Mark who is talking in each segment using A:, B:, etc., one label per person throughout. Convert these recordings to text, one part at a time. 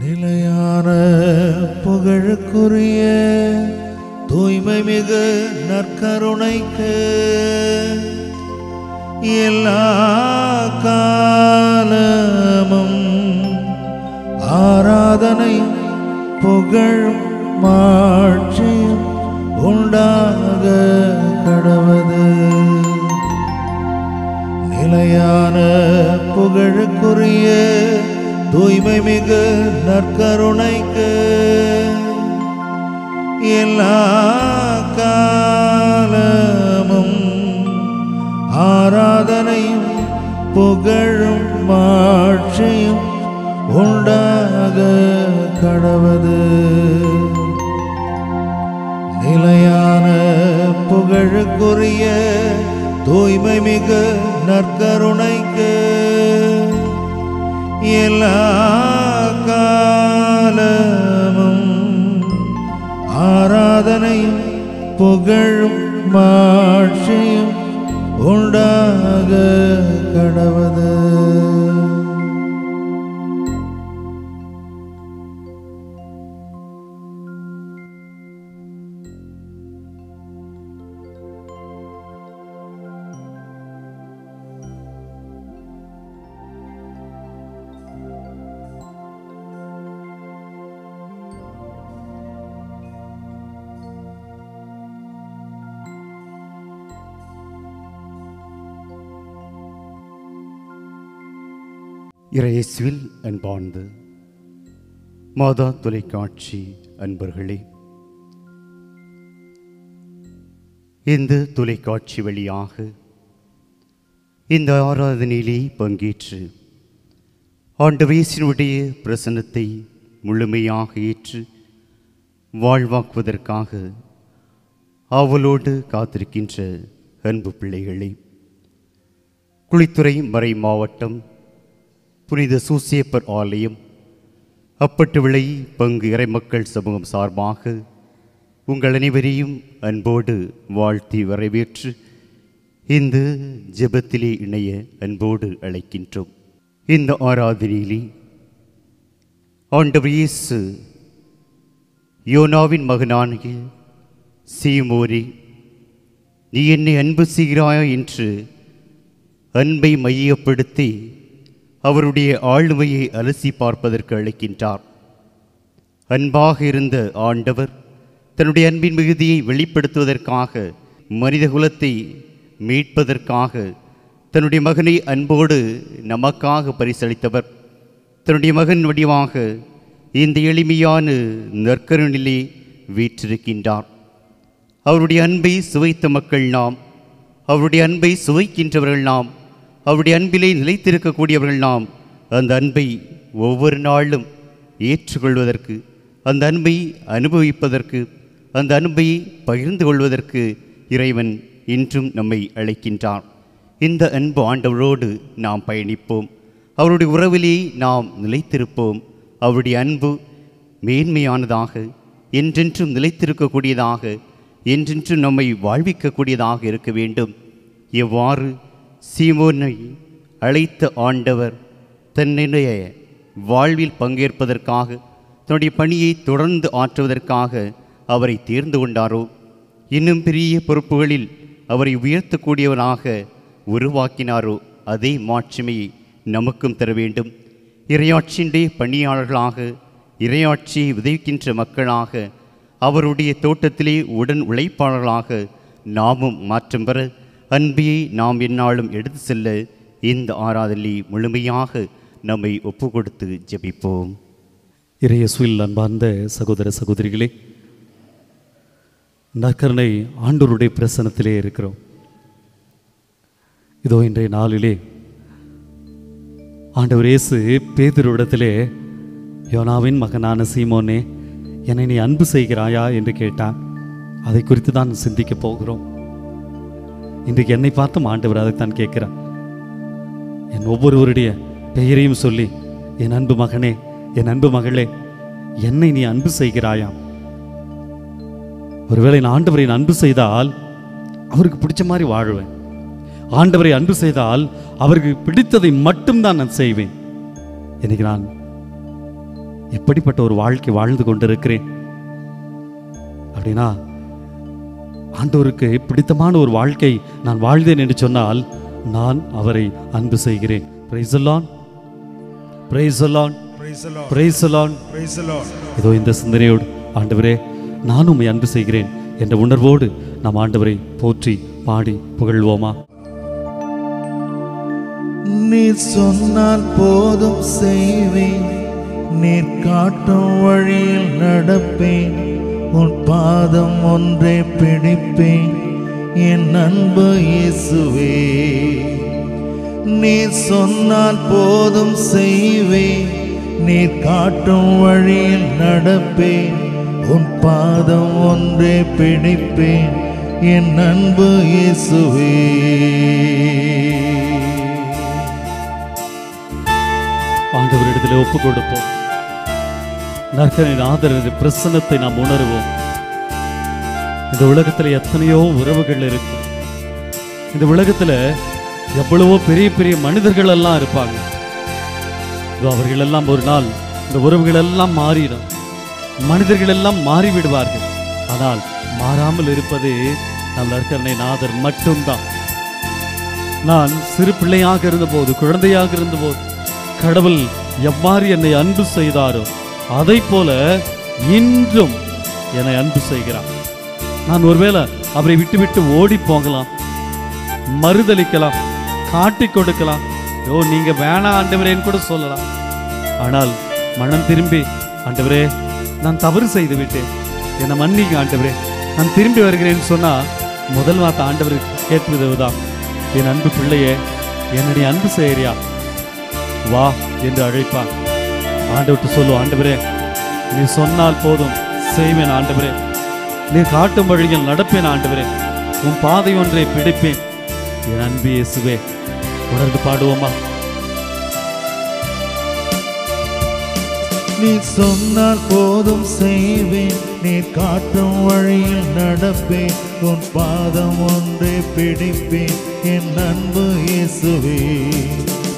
A: நிலையான புகழுக்குரிய தூய்மை மிகு நற்கருணைக்கு எல்லா காலமும் ஆராதனை புகழ் மாட்சியும் உண்டாக கடவது. நிலையான புகழுக்குரிய தூய்மை மிகு நற்கருணைக்கு எல்லா காலமும் ஆராதனையும் புகழும் மாட்சியும் உண்டாக கடவது. நிலையான புகழுக்குரிய தூய்மை மிகு நற்கருணைக்கு எல்லா காலமும் ஆராதனையும் புகழும் மாட்சியும் உண்டாக கடவது.
B: இறையேசுவில் அன்பார்ந்த மாதா தொலைக்காட்சி அன்பர்களே, இந்த தொலைக்காட்சி வழியாக இந்த ஆராதனையிலே பங்கேற்று ஆண்டவர் இயேசுவினுடைய பிரசன்னத்தை முழுமையாக ஏற்று வாழ்வாக்குவதற்காக ஆவலோடு காத்திருக்கின்ற அன்பு பிள்ளைகளே, குளித்துறை மறை மாவட்டம் புனித சூசேப்பர் ஆலயம் அப்பட்டு விளை பங்கு இறைமக்கள் சமூகம் சார்பாக உங்கள் அனைவரையும் அன்போடு வாழ்த்தி வரவேற்று இந்த ஜெபத்திலே இணைய அன்போடு அழைக்கின்றோம். இந்த ஆராதனையிலே ஆண்டவர் இயேசு யோனாவின் மகனாகிய சீமோனே, நீ என்னை அன்பு செய்கிறாயா என்று அன்பை மையப்படுத்தி அவருடைய ஆளுமையை அலசி பார்ப்பதற்கு அழைக்கின்றார். அன்பாக இருந்த ஆண்டவர் தன்னுடைய அன்பின் மிகுதியை வெளிப்படுத்துவதற்காக, மனித குலத்தை மீட்பதற்காக தன்னுடைய மகனை அன்போடு நமக்காக பரிசளித்தவர். தன்னுடைய மகன் வடிவாக இந்த எளிமையான நற்கருணையிலே வீற்றிருக்கின்றார். அவருடைய அன்பை சுவைத்த மக்கள் நாம், அவருடைய அன்பை சுவைக்கின்றவர்கள் நாம், அவருடைய அன்பிலே நிலைத்திருக்கக்கூடியவர்கள் நாம். அந்த அன்பை ஒவ்வொரு நாளும் ஏற்றுக்கொள்வதற்கு, அந்த அன்பை அனுபவிப்பதற்கு, அந்த அன்பை பகிர்ந்து கொள்வதற்கு இறைவன் இன்றும் நம்மை அழைக்கின்றார். இந்த அன்பு ஆண்டவரோடு நாம் பயணிப்போம், அவருடைய உறவிலே நாம் நிலைத்திருப்போம். அவருடைய அன்பு மேன்மையானதாக, என்றென்றும் நிலைத்திருக்கக்கூடியதாக, என்றென்றும் நம்மை வாழ்விக்கக்கூடியதாக இருக்க வேண்டும். எவ்வாறு சீமோனை அழைத்த ஆண்டவர் தன்னுடைய வாழ்வில் பங்கேற்பதற்காக, தன்னுடைய பணியை தொடர்ந்து ஆற்றுவதற்காக அவரை தேர்ந்து கொண்டாரோ, இன்னும் பெரிய பொறுப்புகளில் அவரை உயர்த்தக்கூடியவராக உருவாக்கினாரோ, அதே மாட்சிமையை நமக்கும் தர வேண்டும். இறையாட்சியினுடைய பணியாளர்களாக, இறையாட்சியை உதவிக்கின்ற மக்களாக, அவருடைய தோட்டத்திலே உடன் உழைப்பாளர்களாக நாமும் மாற்றம் பெற அன்பையை நாம் எந்நாளும் எடுத்து செல்ல இந்த ஆராதனை முழுமையாக நம்மை ஒப்பு கொடுத்து ஜெபிப்போம்.
C: இறையேசுவில் அன்பார்ந்த சகோதர சகோதரிகளே, நற்கருணை ஆண்டவருடைய பிரசன்னத்திலே இருக்கிறோம். இதோ இன்றைய நாளிலே ஆண்டவர் இயேசு பேதுருவிடத்திலே, யோனாவின் மகனான சீமோனே, என்னை நீ அன்பு செய்கிறாயா என்று கேட்டான். அதை குறித்து தான் சிந்திக்க போகிறோம். இன்றைக்கு என்னை பார்த்தும் ஆண்டவர் அதைத்தான் கேட்கிறார். என் ஒவ்வொருவருடைய பெயரையும் சொல்லி, என் அன்பு மகனே, என் அன்பு மகளே, என்னை நீ அன்பு செய்கிறாயா? ஒருவேளை நான் ஆண்டவரை அன்பு செய்தால் அவருக்கு பிடிச்ச மாதிரி வாழ்வேன். ஆண்டவரை அன்பு செய்தால் அவருக்கு பிடித்ததை மட்டும்தான் நான் செய்வேன். இன்னைக்கு நான் எப்படிப்பட்ட ஒரு வாழ்க்கை வாழ்ந்து கொண்டிருக்கிறேன் அப்படின்னா, ஆண்டவருக்கு பிடித்தமான ஒரு வாழ்க்கை நான் வாழ்ந்தேன் என்று சொன்னால் நான் அவரை அன்பு செய்கிறேன். Praise the Lord. Praise the Lord. Praise the Lord. இதோ இந்த சிந்தனையோடு, ஆண்டவரே நான் உம்மை அன்பு செய்கிறேன் என்ற உணர்வோடு நாம் ஆண்டவரை போற்றி பாடி புகழ்வோமா?
A: நீர் சொன்னால் போதும் செய்வேன், நீர் காட்டும் வழியில் நடப்பேன், உன் பாதம் ஒன்றே பிடிப்பேன் என் அன்பு இயேசுவே. நீர் சொன்னால் போதும் செய்வேன், நீர் காட்டும் வழியில் நடப்பேன், உன் பாதம் ஒன்றே பிடிப்பேன் என் அன்பு இயேசுவே.
C: ஆண்டவரிடத்தில் ஒப்பு கொடுப்போம். நற்கரின் ஆதரவு பிரசன்னத்தை நாம் உணர்வோம். இந்த உலகத்தில் எத்தனையோ உறவுகள் இருக்கு. இந்த உலகத்தில் எவ்வளவோ பெரிய பெரிய மனிதர்கள் எல்லாம் இருப்பாங்க. அவர்கள் எல்லாம் ஒரு நாள் இந்த உறவுகள் எல்லாம் மாறிடும், மனிதர்கள் எல்லாம் மாறிவிடுவார்கள். ஆனால் மாறாமல் இருப்பது நம் நற்கருணை நாதர் மட்டும்தான். நான் சிறு பிள்ளையாக இருந்தபோது, குழந்தையாக இருந்தபோது கடவுள் எவ்வாறு என்னை அன்பு செய்தாரோ அதை போல இன்றும் என்னை அன்பு செய்கிறார். நான் ஒருவேளை அவரை விட்டு ஓடி போகலாம், மறுதளிக்கலாம், காட்டி கொடுக்கலாம், நீங்க வேணாம் ஆண்டவரேன்னு கூட சொல்லலாம். ஆனால் மனம் திரும்பி, ஆண்டவரே நான் தவறு செய்து விட்டேன், என்னை மன்னிங்க ஆண்டவரே, நான் திரும்பி வருகிறேன்னு சொன்னா முதல் வார்த்தை ஆண்டவருக்கு கேட்பதுதான், என் அன்பு பிள்ளையே என்னுடைய அன்பு செய்யறியா, வா என்று அழைப்பார். ஆண்டவர்கிட்ட சொல்லுவோம், ஆண்டவரே நீ சொன்னால் போதும் செய்வேன் ஆண்டவரே, நீ காட்டும் வழியில் நடப்பேன் ஆண்டவரே, உன் பாதை ஒன்றை பிடிப்பேன் என் அன்பு இயேசுவே. உணர்ந்து பாடுவோமா?
A: நீ சொன்னால் போதும் செய்வேன், நீ காட்டும் வழியில் நடப்பேன், உன் பாதம் ஒன்றே பிடிப்பேன் என் அன்பு இயேசுவே.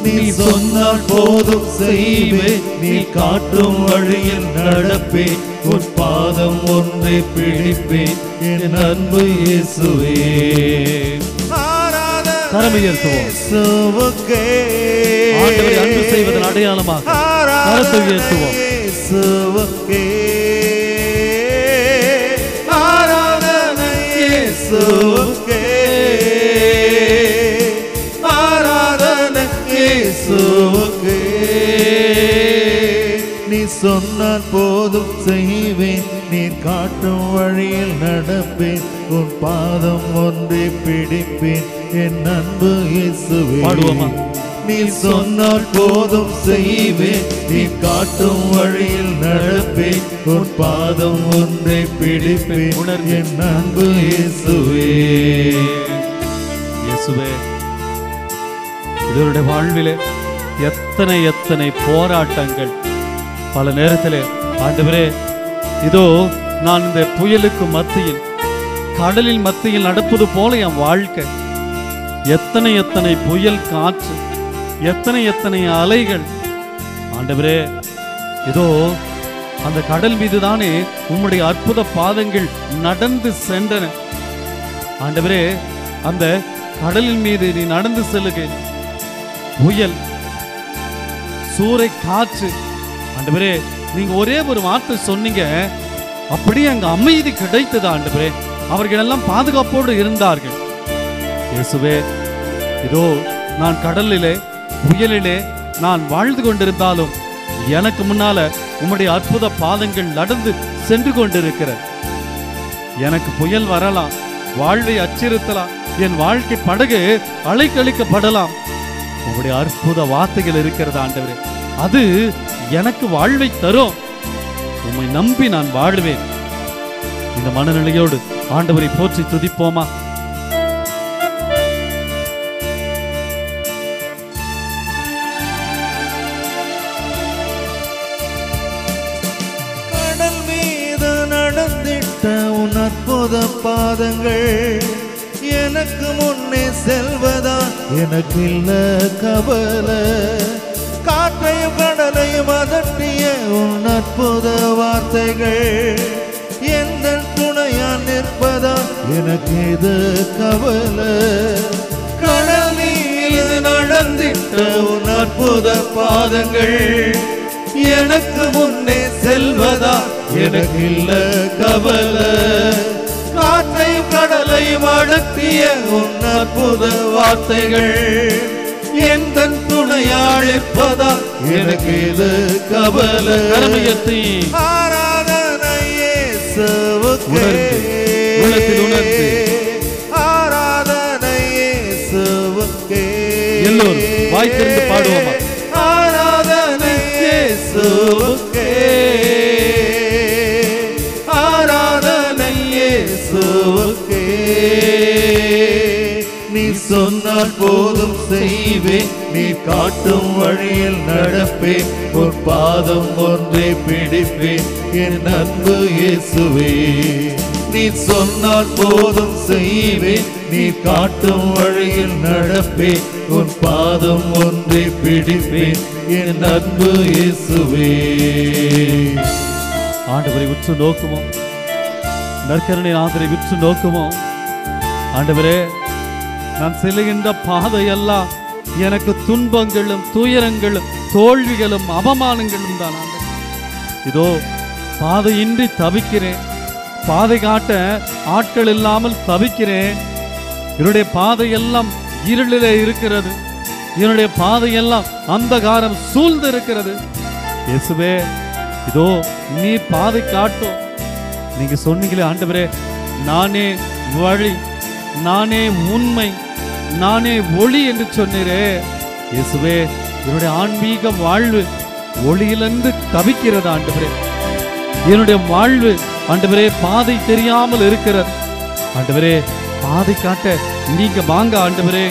A: நீ சொன்னால் போதும் செய்வேன், நீ காட்டும் வழியில் நடப்பேன், உன் பாதம் ஒன்றே பிடிப்பேன் என் அன்பு இயேசுவே.
C: கரம் உயர்த்துவோம். ஆண்டவரை அன்பு செய்வதன் அடையாளமாக கரத்தை உயர்த்துவோம்.
A: ஆராதனை இயேசுவுக்கே, ஆராதனை இயேசுவுக்கே. நீ சொன்னால் போதும் செய்வேன், நீ காட்டும் வழியில் நடப்பேன், உன் பாதம் ஒன்றே பிடிப்பேன் என் அன்பு இயேசுவே.
C: பாடுவோமா?
A: நீ சொன்னால் போதும் செய்வேன், நீ காட்டும் வழியில் நடப்பேன், உன் பாதம் ஒன்றை பிடிப்பேன் என் அன்பு இயேசுவே.
C: இயேசுவே, இவருடைய வாழ்விலே எத்தனை எத்தனை போராட்டங்கள். பல நேரத்தில் ஆண்டவரே, இதோ நான் இந்த புயலுக்கு மத்தியில், கடலில் மத்தியில் நடப்பது போல என் வாழ்க்கை. எத்தனை எத்தனை புயல் காற்று, எத்தனை எத்தனை அலைகள். ஆண்டவரே, இதோ அந்த கடல் மீது தானே உம்முடைய அற்புத பாதங்கள் நடந்து சென்றன. ஆண்டவரே, அந்த கடலின் மீது நீ நடந்து செல்லுக, புயல், சூறை காற்று. ஆண்டவரே, நீங்க ஒரே ஒரு வார்த்தை சொன்னீங்க, அப்படியே அங்க அமைதி கிடைத்தது. ஆண்டவரே, அவர்கள் எல்லாம் பாதுகாப்போடு இருந்தார்கள். இயேசுவே, இதோ நான் கடலிலே புயலிலே நான் வாழ்ந்து கொண்டிருந்தாலும் எனக்கு முன்னால உம்முடைய அற்புத பாதங்கள் நடந்து சென்று கொண்டிருக்கிறது. எனக்கு புயல் வரலாம், வாழ்வை அச்சுறுத்தலாம், என் வாழ்க்கை படகு அலைக்கழிக்கப்படலாம். உம்முடைய அற்புத வார்த்தைகள் இருக்கிறது ஆண்டவரே, அது எனக்கு வாழ்வை தரும். உம்மை நம்பி நான் வாழ்வேன். இந்த மனநிலையோடு ஆண்டவரை போற்றி துதிப்போமா?
A: கடல் மீது நடந்திட்ட உன் அற்புத பாதங்கள் எனக்கு முன்னே செல்வதா எனக்கு இல்ல கவலை. காற்றையும் கடலையும் அதட்டிய உன் அற்புத வார்த்தைகள் எந்த துணையால் நிற்பதா எனக்கு இது கவலை. கடல் மீது நடந்திட்ட உன் அற்புத பாதங்கள் எனக்கு முன்னே செல்வதா எனக்கு இல்ல கவலை. காற்றையும் கடலையும் அடக்கிய உன் அற்புத வார்த்தைகள் எந்த துணையாளிப்பதா எனக்கு இது கவலை. ஆராதனை இயேசுவுக்கே, ஆராதனை இயேசுவுக்கே.
C: எல்லோரும் வாய் திறந்து பாடுவோமா?
A: ஆராதனை இயேசுவுக்கே, ஆராதனை இயேசுவுக்கே. நீ சொன்னால் போதும் செய்வேன், நீ காட்டும் வழியில் நடப்பேன், உன் பாதம் ஒன்றை பிடிப்பேன் என் அன்பு இயேசுவே. நீ சொன்னால் போதும் செய்வேன், நீ காட்டும் வழியில் நடப்பேன், உன் பாதம் ஒன்றை பிடிப்பேன் என் அன்பு இயேசுவே.
C: ஆண்டவரை உற்று நோக்குவோம், நற்கருணை ஆதரை உற்று நோக்குவோம். ஆண்டவரே, நான் செல்லுகின்ற பாதையெல்லாம் எனக்கு துன்பங்களும் துயரங்களும் தோல்விகளும் அவமானங்களும் தான். இதோ பாதையின்றி தவிக்கிறேன், பாதை காட்ட ஆட்கள் இல்லாமல் தவிக்கிறேன். என்னுடைய பாதையெல்லாம் இருளிலே இருக்கிறது, என்னுடைய பாதையெல்லாம் அந்தகாரம் சூழ்ந்து இருக்கிறது. இயேசுவே, இதோ நீ பாதை காட்டும். நீங்க சொன்னீங்களே ஆண்டவரே, நானே வழி, நானே உண்மை, நானே ஒளி என்று சொன்னீரே. இயேசுவே, என்னுடைய ஆன்மீக வாழ்வு ஒளியிலிருந்து தவிக்கிறது ஆண்டவரே. என்னுடைய வாழ்வு ஆண்டவரே பாதை தெரியாமல் இருக்கிறது. ஆண்டவரே, பாதை காட்ட நீங்க வாங்க ஆண்டவரே.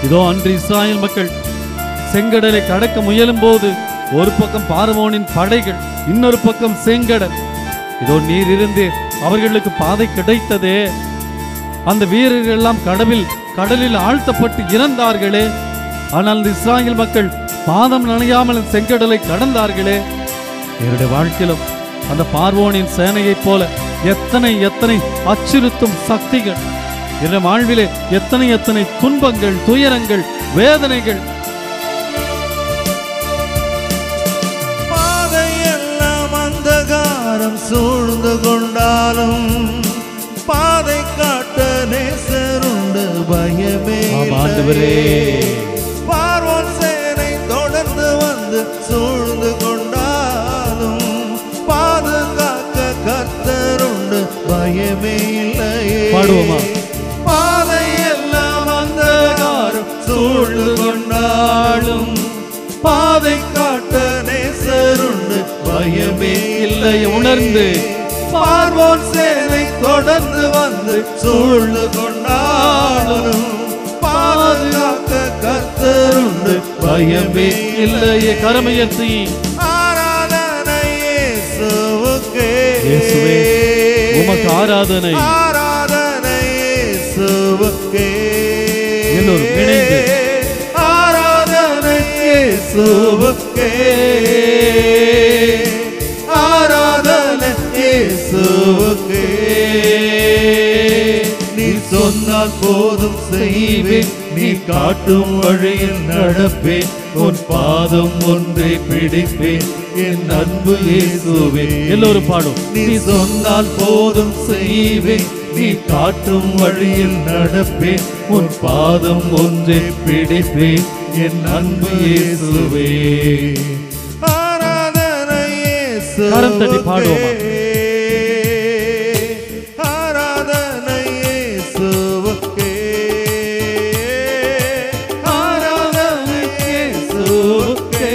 C: இதோ அன்று இஸ்ராயேல் மக்கள் செங்கடலை கடக்க முயலும் போது ஒரு பக்கம் பார்வோனின் படைகள், இன்னொரு பக்கம் செங்கடல். இதோ நீர் இருந்து அவர்களுக்கு பாதை கிடைத்ததே. அந்த வீரர்கள் எல்லாம் கடலில் ஆழ்த்தப்பட்டு இறந்தார்களே. ஆனால் இந்த இஸ்ராயேல் மக்கள் பாதம் நனையாமல் செங்கடலை கடந்தார்களே. என்னுடைய வாழ்க்கையிலும் அந்த பார்வோனின் சேனையைப் போல எத்தனை எத்தனை அச்சுறுத்தும் சக்திகள், என்னுடைய வாழ்விலே எத்தனை எத்தனை துன்பங்கள், துயரங்கள், வேதனைகள்.
A: பாதையெல்லாம் அந்தகாரம் சூழ்ந்து கொண்டாலும் பாதை காட்ட நேசருண்டு, பயமே
C: ஆண்டவரே.
A: பார்வோன் சேனை தொடர்ந்து வந்து சூழ்ந்து கொண்டாலும் பாதுகாக்க கர்த்தருண்டு, பயமே இல்லையே.
C: பாடுவோமா?
A: பாதையெல்லாம் அந்தகாரம் சூழ்ந்து கொண்டாலும் பாதை காட்ட நேசருண்டு, பயமே இல்லை.
C: உணர்ந்து
A: பார்வோன் சேனை தொடர்ந்து வந்து சூழ்ந்து கொண்டாலும் பாதுகாக்க கர்த்தருண்டு, பயமே இல்லையே.
C: கரமையர்த்தி
A: ஆராதனை இயேசுவுக்கே,
C: இயேசுவே உமக்கு ஆராதனை.
A: ஆராதனை இயேசுவுக்கே.
C: எல்லோரும் இணைந்து
A: ஆராதனை இயேசுவுக்கே, ஆராதனை இயேசுவுக்கே. நீ சொன்னால் போதும் செய்வேன், நீ காட்டும் வழியில் நடப்பேன், உன் பாதம் ஒன்றை பிடிப்பேன் என் அன்பு இயேசுவே.
C: எல்லோரும் பாடும்.
A: நீ சொன்னால் போதும் செய்வேன், நீ காட்டும் வழியில் நடப்பேன், உன் பாதம் ஒன்றை பிடிப்பேன் என் அன்பு இயேசுவே. ஆராதனை இயேசுவே.
C: கரம் தட்டி பாடுவோமா?
A: ஆராதனை இயேசுவுக்கே, ஆராதனை இயேசுவுக்கே,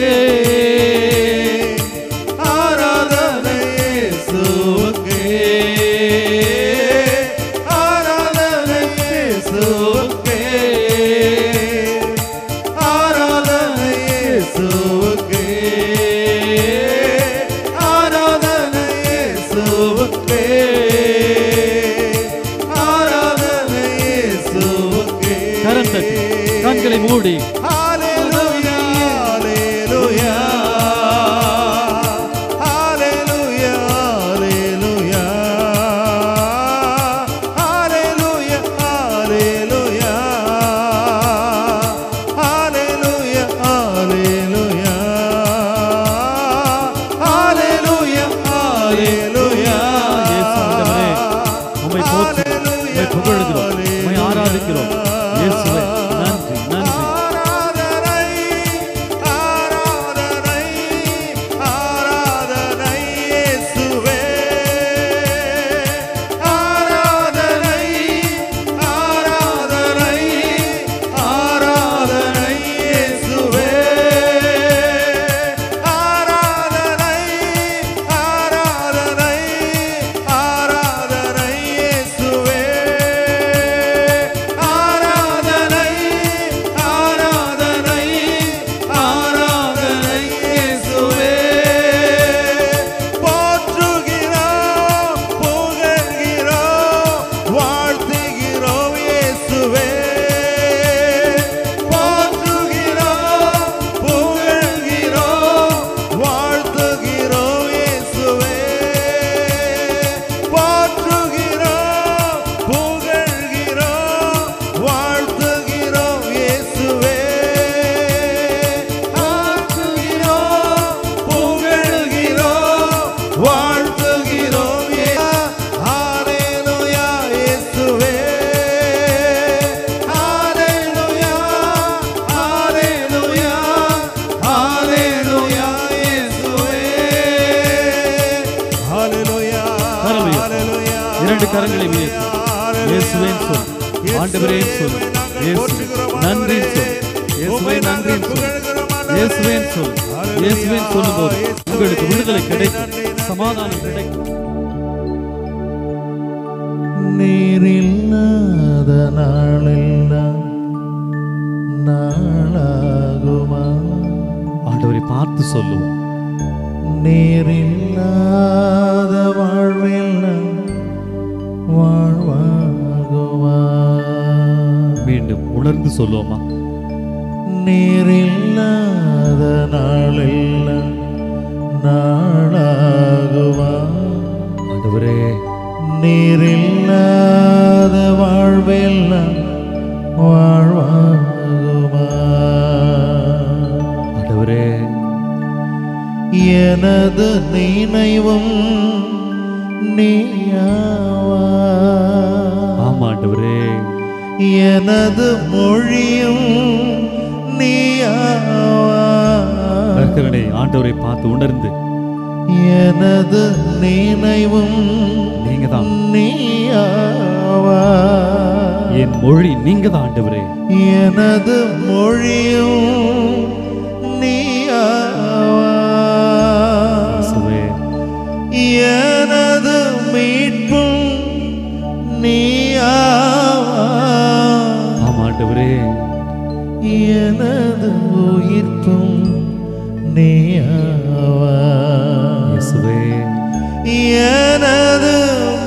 A: ஆராதனை இயேசுவுக்கே, ஆராதனை இயேசுவுக்கே, ஆராதனை இயேசுவுக்கே, ஆராதனை இயேசுவுக்கே, ஆராதனை இயேசுவுக்கே.
C: கரம் தட்டி கண்களை மூடி
A: ஹalleluya
C: இயேசுவே நன்றி நன்றி. இரண்டு கரங்களை உயர்த்தி இயேசுவே சொல், ஆண்டவரே சொல், இயேசு நன்றி சொல், இயேசுவே நன்றி சொல், இயேசுவே சொல். இயேசுவே சொல்லும்போது உங்களுக்கு விடுதலை கிடைக்கும், சமாதானம் கிடைக்கும்.
A: நீரில்லாத நாளெல்லாம் நாளாகுமா?
C: ஆண்டவரை பார்த்து சொல்லுவோம்.
A: நீரில்லாத வாழ்வெல்லாம் வாழ்வாகுமா?
C: மீண்டும் உணர்ந்து சொல்லுவோமா?
A: நீரில்லாத நாளெல்லாம் நாளாகுமா?
C: ஆண்டவரே
A: நீரில்லாத வாழ்வெல்லாம் வாழ்வாகுமா?
C: ஆண்டவரே
A: எனது நினைவும் நீயாவா?
C: ஆமா ஆண்டவரே.
A: எனது மொழியும் நீயாவா?
C: ஆண்டவரை பார்த்து உணர்ந்து
A: எனது நினைவும்
C: நீங்க தான்,
A: நீயாவா?
C: என் மொழி நீங்க தான் ஆண்டவரே.
A: எனது மொழியும் நீயாவா? எனது மீட்பும் நீயாவா?
C: ஆமா ஆண்டவரே.
A: எனது உயிர்ப்பும் நீயாவா?
C: இயேசுவே
A: எனது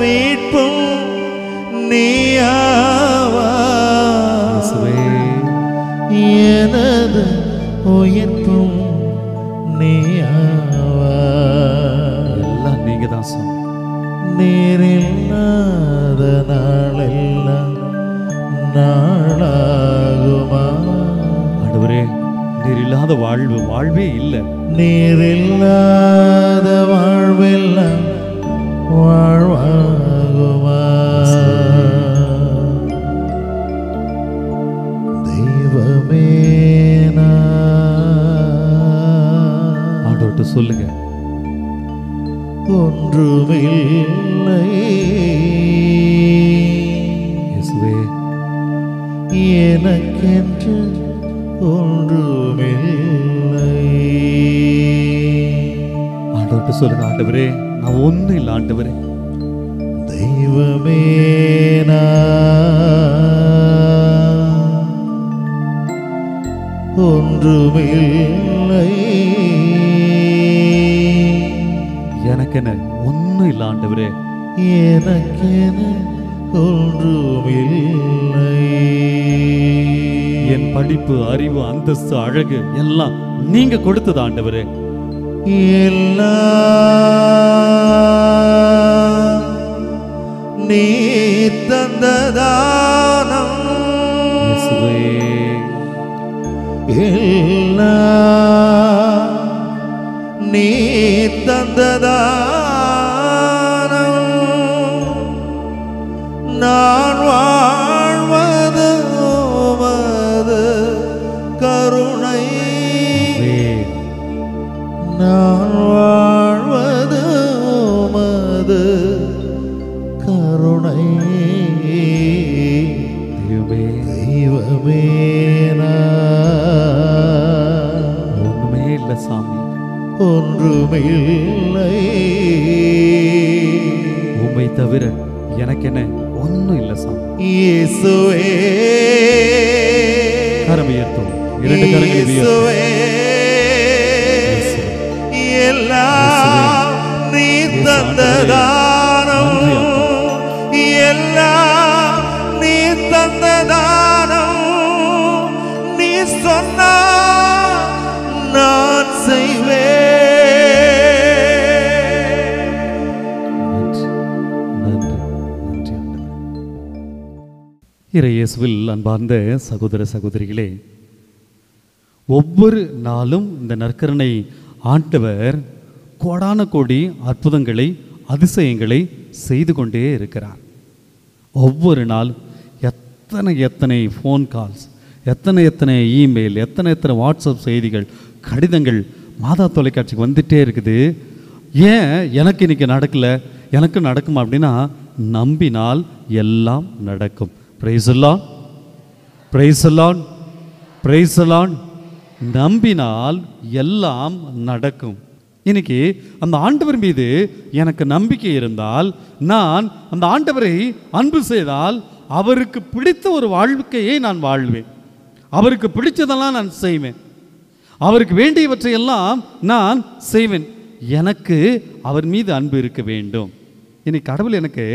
A: மீட்பும் நீயாவா?
C: இயேசுவே
A: எனது உயிர்ப்பும் நீயாவா?
C: எல்லாம் நீங்க தான் சாமி.
A: நீரில்லாத நாளெல்லாம் நாளாகுமா?
C: ஆண்டவரே நீர் இல்லாத வாழ்வே இல்லை.
A: நீரில்லாத வாழ்வெல்லாம் வாழ்வாகுமா? தெய்வமே
C: ஆண்டவர்கிட்ட சொல்லுங்க.
A: ஒன்றுமில்லை
C: இயேசுவே,
A: எனக்கென்று ஒன்றுமில்லை.
C: ஆண்டவர்கிட்ட சொல்லுங்க. ஆண்டவரே நான் ஒன்றும் இல்லை ஆண்டவரே.
A: தெய்வமே ஒன்றுமில்லை,
C: எனக்கென ஒன்றும் இல்லை ஆண்டவரே.
A: எனக்கென ஒன்றுமில்லை.
C: என் படிப்பு, அறிவு, அந்தஸ்து, அழகு எல்லாம் நீங்க கொடுத்தது ஆண்டவரே.
A: எல்லாம் நீ தந்ததானம்,
C: இயேசுவே
A: எல்லாம் நீ தந்ததானம், நான் வாழ்வது ஒன்றுமே
C: ஒண்ணுமே இல்லை சாமி.
A: ஒன்றுமில்லை.
C: உம்மை தவிர எனக்கு என்ன ஒன்றும் இல்லை சாமி.
A: இயேசுவே
C: கரம் உயர்த்தும், இரண்டு கரங்களை உயர்த்தும்.
A: எல்லாம் நீ தந்ததானம், எல்லாம் நீ தந்ததானம், நீ சொன்னா நான் செய்வேன்.
C: நன்றி, நன்றி ஆண்டவரே. இயேசுவில் அன்பார்ந்த சகோதர சகோதரிகளே, ஒவ்வொரு நாளும் இந்த நற்கருணை ஆண்டவர் கோடான கோடி அற்புதங்களை அதிசயங்களை செய்து கொண்டே இருக்கிறார். ஒவ்வொரு நாள் எத்தனை எத்தனை ஃபோன் கால்ஸ், எத்தனை எத்தனை இமெயில், எத்தனை எத்தனை வாட்ஸ்அப் செய்திகள், கடிதங்கள் மாதா தொலைக்காட்சிக்கு வந்துட்டே இருக்குது. ஏன் எனக்கு இன்னைக்கு நடக்கலை, எனக்கு நடக்குமா அப்படின்னா, நம்பினால் எல்லாம் நடக்கும். பிரைஸ் அல்லாஹ், பிரைஸ் அல்லாஹ், பிரைஸ் அல்லாஹ். நம்பினால் எல்லாம் நடக்கும். இன்னைக்கு அந்த ஆண்டவர் மீது எனக்கு நம்பிக்கை இருந்தால், நான் அந்த ஆண்டவரை அன்பு செய்தால், அவருக்கு பிடித்த ஒரு வாழ்க்கையை நான் வாழ்வேன். அவருக்கு பிடிச்சதெல்லாம் நான் செய்வேன். அவருக்கு வேண்டியவற்றையெல்லாம் நான் செய்வேன். எனக்கு அவர் மீது அன்பு இருக்க வேண்டும். இன்னைக்கு கடவுள் எனக்கு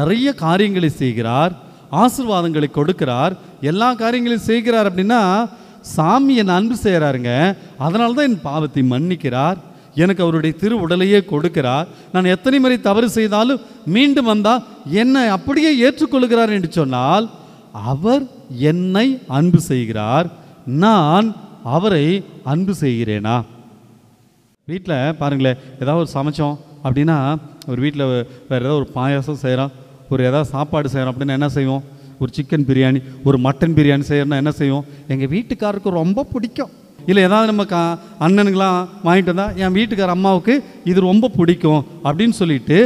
C: நிறைய காரியங்களை செய்கிறார், ஆசீர்வாதங்களை கொடுக்கிறார், எல்லா காரியங்களையும் செய்கிறார். அப்படின்னா சாமி என்னை அன்பு செய்கிறாருங்க. அதனால தான் என் பாவத்தை மன்னிக்கிறார், எனக்கு அவருடைய திரு உடலையே கொடுக்கிறார். நான் எத்தனை முறை தவறு செய்தாலும் மீண்டும் வந்தால் என்னை அப்படியே ஏற்றுக்கொள்கிறார் என்று சொன்னால், அவர் என்னை அன்பு செய்கிறார், நான் அவரை அன்பு செய்கிறேனா? வீட்டில் பாருங்களேன், ஏதாவது ஒரு சமைச்சோம் அப்படின்னா, ஒரு வீட்டில் வேறு ஏதாவது ஒரு பாயாசம் செய்கிறோம், ஒரு ஏதாவது சாப்பாடு செய்கிறோம் அப்படின்னா என்ன செய்வோம்? ஒரு சிக்கன் பிரியாணி, ஒரு மட்டன் பிரியாணி செய்யறோம்னா என்ன செய்வோம்? எங்கள் வீட்டுக்காருக்கு ரொம்ப பிடிக்கும். இல்லை ஏதாவது நம்ம அண்ணனுங்களாம் வாங்கிட்டு வந்தால் என் வீட்டுக்கார அம்மாவுக்கு இது ரொம்ப பிடிக்கும் அப்படின்னு சொல்லிட்டு,